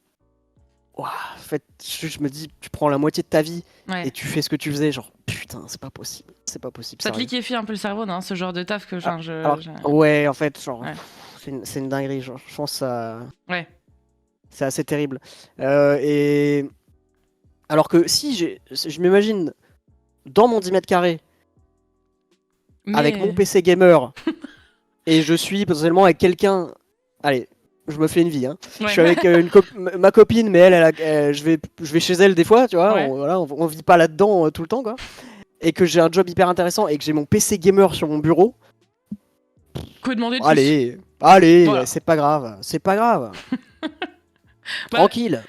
Ouah, en fait, je me dis, tu prends la moitié de ta vie
Ouais.
et tu fais ce que tu faisais, genre putain, c'est pas possible, c'est pas possible.
Ça te
sérieux.
liquéfie un peu le cerveau, non, ce genre de taf que genre,
Alors, ouais, en fait, genre,
Ouais.
c'est une dinguerie, genre, je pense que ça.
Ouais.
C'est assez terrible. Et alors que si je m'imagine dans mon 10 mètres carrés avec mon PC gamer et je suis potentiellement avec quelqu'un. Allez, je me fais une vie. Hein.
Ouais.
Je suis avec ma copine, mais je vais chez elle des fois, tu vois.
Ouais.
On vit pas là-dedans tout le temps, quoi. Et que j'ai un job hyper intéressant et que j'ai mon PC gamer sur mon bureau.
Quoi demander de plus.
Allez,
Voilà.
c'est pas grave, c'est pas grave.
Bah,
Tranquille.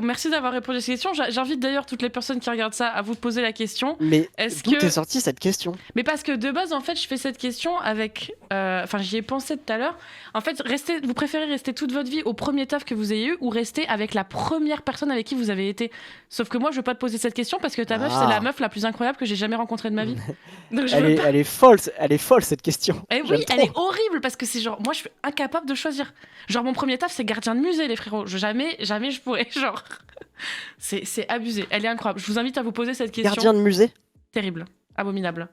Merci d'avoir répondu à cette question. J'invite d'ailleurs toutes les personnes qui regardent ça à vous poser la question.
Mais
Est-ce
d'où
que-
t'es sortie cette question?
Mais parce que de base, en fait, je fais cette question avec. Enfin, j'y ai pensé tout à l'heure. En fait, vous préférez rester toute votre vie au premier taf que vous ayez eu ou rester avec la première personne avec qui vous avez été? Sauf que moi, je veux pas te poser cette question parce que ta meuf, c'est la meuf la plus incroyable que j'ai jamais rencontrée de ma vie. Donc,
Elle est folle cette question.
Et
J'aime
oui,
trop.
elle est horrible parce que c'est genre, moi je suis incapable de choisir. Genre, mon premier taf, c'est gardien de musée, les frérots. Jamais je pourrais, genre. C'est abusé. Elle est incroyable. Je vous invite à vous poser cette question.
Gardien de musée?
Terrible, abominable.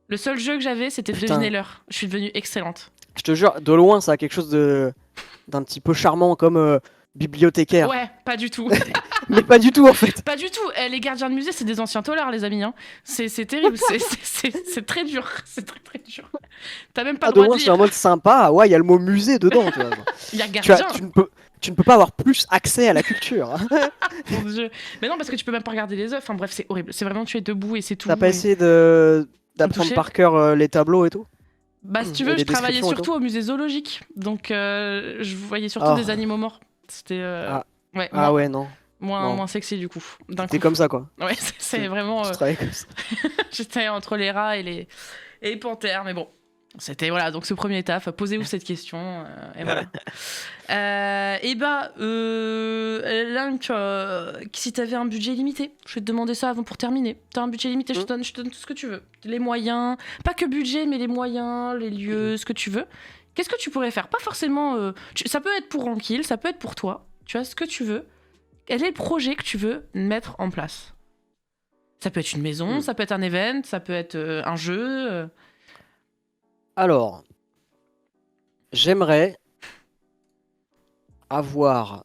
Le seul jeu que j'avais, c'était de
Putain.
deviner l'heure. Je suis devenue excellente.
Je te jure, de loin, ça a quelque chose d'un petit peu charmant comme bibliothécaire.
Ouais, pas du tout.
Mais pas du tout en fait.
Pas du tout. Les gardiens de musée, c'est des anciens taulards, les amis. Hein. C'est terrible. C'est très dur. C'est très très dur. T'as même pas
Ah,
le
de
droit
loin,
de
je suis en
lire.
mode sympa. Ouais, il y a le mot musée dedans. Tu vois, genre.
Il y a
Tu
gardien.
ne peux pas avoir plus accès à la culture. Hein.
Mon Dieu. Mais non, parce que tu peux même pas regarder les œuvres. Enfin bref, c'est horrible. C'est vraiment tu es debout et c'est tout.
T'as pas
Et-
essayé d'apprendre
toucher
par cœur les tableaux et tout?
Bah, si tu
Et
veux,
les
je travaillais
descriptions et
surtout au musée zoologique. Donc, je voyais surtout
Oh.
des animaux morts. C'était. Ouais,
Ah ouais, non. non.
moins sexy du coup. D'un
T'es
coup.
comme ça quoi.
Ouais, c'est vraiment.
Tu travailles comme ça.
J'étais entre les rats et les panthères, mais bon. C'était voilà, donc ce premier taf, posez-vous cette question, et voilà. Link, si t'avais un budget limité, je vais te demander ça avant pour terminer. T'as un budget limité, je te donne tout ce que tu veux. Les moyens, pas que budget, mais les moyens, les lieux, ce que tu veux. Qu'est-ce que tu pourrais faire? Pas forcément. Ça peut être pour Rankill, ça peut être pour toi. Tu vois ce que tu veux. Quel est le projet que tu veux mettre en place? Ça peut être une maison, ça peut être un event, ça peut être un jeu.
Alors, j'aimerais avoir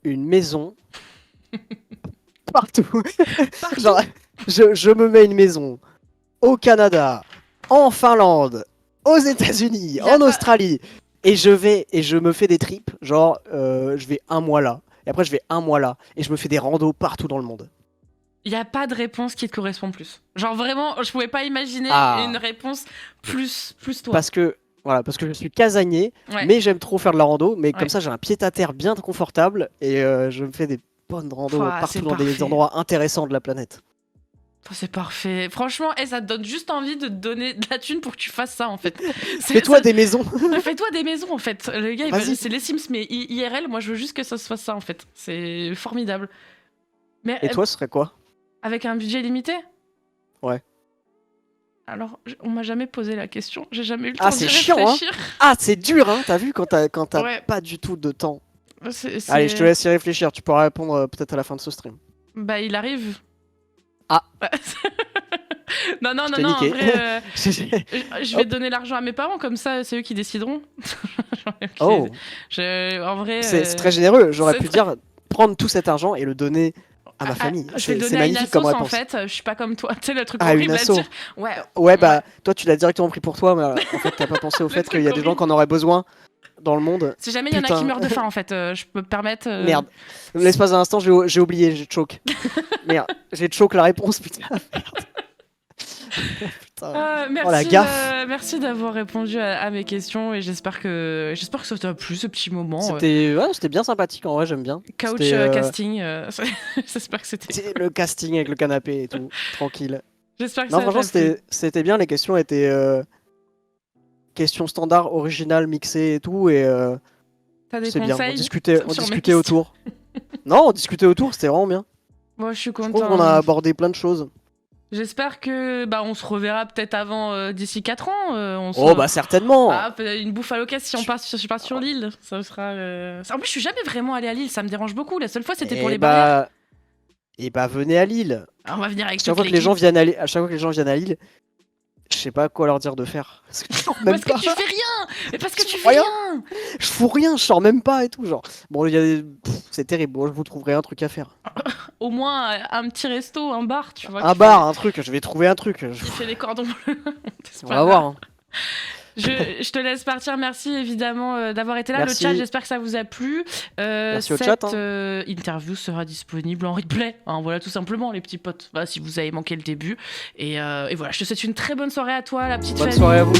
une maison partout. Genre, je me mets une maison au Canada, en Finlande, aux États-Unis, en Australie, et je me fais des trips. Genre, je vais un mois là, et après je vais un mois là, et je me fais des randos partout dans le monde.
Il n'y a pas de réponse qui te correspond plus. Genre vraiment, je pouvais pas imaginer une réponse plus toi.
Parce que je suis casanier,
Ouais.
mais j'aime trop faire de la rando. Mais comme
Ouais.
ça, j'ai un pied-à-terre bien confortable et je me fais des bonnes randos
Ouah,
partout
c'est
dans des
parfait.
endroits intéressants de la planète.
Oh, c'est parfait. Franchement, ça te donne juste envie de te donner de la thune pour que tu fasses ça en fait.
Fais-toi des maisons.
Fais-toi des maisons en fait. Le gars,
Vas-y.
c'est les Sims, mais IRL, moi je veux juste que ça se fasse ça en fait. C'est formidable. Mais
Et toi, ce serait quoi?
avec un budget limité?
Ouais.
Alors, on m'a jamais posé la question. J'ai jamais eu le temps
Ah,
d'y
c'est chiant, hein.
réfléchir.
Ah, c'est dur, hein. T'as vu quand t'as
Ouais.
pas du tout de temps.
C'est-
Allez, je te laisse y réfléchir. Tu pourras répondre peut-être à la fin de ce stream.
Bah, il arrive.
Ah.
non,
Je t'ai
en
niqué.
vrai, je vais donner l'argent à mes parents, comme ça, c'est eux qui décideront.
Oh,
En vrai.
c'est très généreux. J'aurais
c'est
pu dire prendre tout cet argent et le donner à ma famille.
Je vais le
C'est
donner à une
magnifique comme
assos, en
réponse.
fait. Je suis pas comme toi. Tu sais, le truc
Ah, une
horrible à
asso.
dire. Ouais.
Ouais, bah, toi, tu l'as directement pris pour toi, mais en fait, t'as pas pensé au
Le
fait
truc
qu'il y a des gens
horrible.
qui en auraient besoin. dans le monde.
Si jamais il y en a qui
Putain.
meurent de faim, en fait, je peux me permettre.
Merde. L'espace d'un instant, j'ai oublié, j'ai choke. Merde, j'ai choke la réponse, putain. Merde. Putain.
Merci,
Oh, la gaffe.
Merci d'avoir répondu à mes questions et j'espère que ça t'a plu ce petit moment.
C'était bien sympathique en vrai, j'aime bien.
Couch
C'était,
casting, j'espère que c'était.
le casting avec le canapé et tout, tranquille.
J'espère que
Non,
ça t'a
franchement,
plu.
c'était bien. Les questions étaient questions standards, originales, mixées et tout. Et
T'as des
c'est bien.
conseils
On discutait
sur mes
autour.
questions
Non, on discutait autour, c'était vraiment bien.
Moi, je suis
Je trouve
content.
qu'on a abordé plein de choses.
J'espère que on se reverra peut-être avant d'ici 4 ans.
Oh, bah certainement.
Ah, une bouffe à l'occasion si je passe sur l'île. Ça sera. En plus, je suis jamais vraiment allé à l'île, ça me dérange beaucoup. La seule fois, c'était pour les barrières.
Et bah, venez à Lille.
Alors, on va venir avec
À chaque fois que les gens viennent à Lille, je sais pas quoi leur dire de faire. Parce que,
que tu fais rien. Mais parce que tu fais rien.
Je fous rien, je sors même pas et tout. Genre, bon, il y a c'est terrible. Bon, je vous trouverai un truc à faire.
Au moins un petit resto, un bar, tu vois.
Un bar, un truc. Je vais trouver un truc.
Qui fait les cordons bleus.
On va voir. Hein.
Je te laisse partir. Merci évidemment d'avoir été là.
Merci.
Le chat, j'espère que ça vous a plu.
Merci au
cette
chat.
interview sera disponible en replay. Hein, voilà, tout simplement, les petits potes. Voilà, si vous avez manqué le début. Et voilà, je te souhaite une très bonne soirée à toi, la petite famille.
Bonne soirée à vous.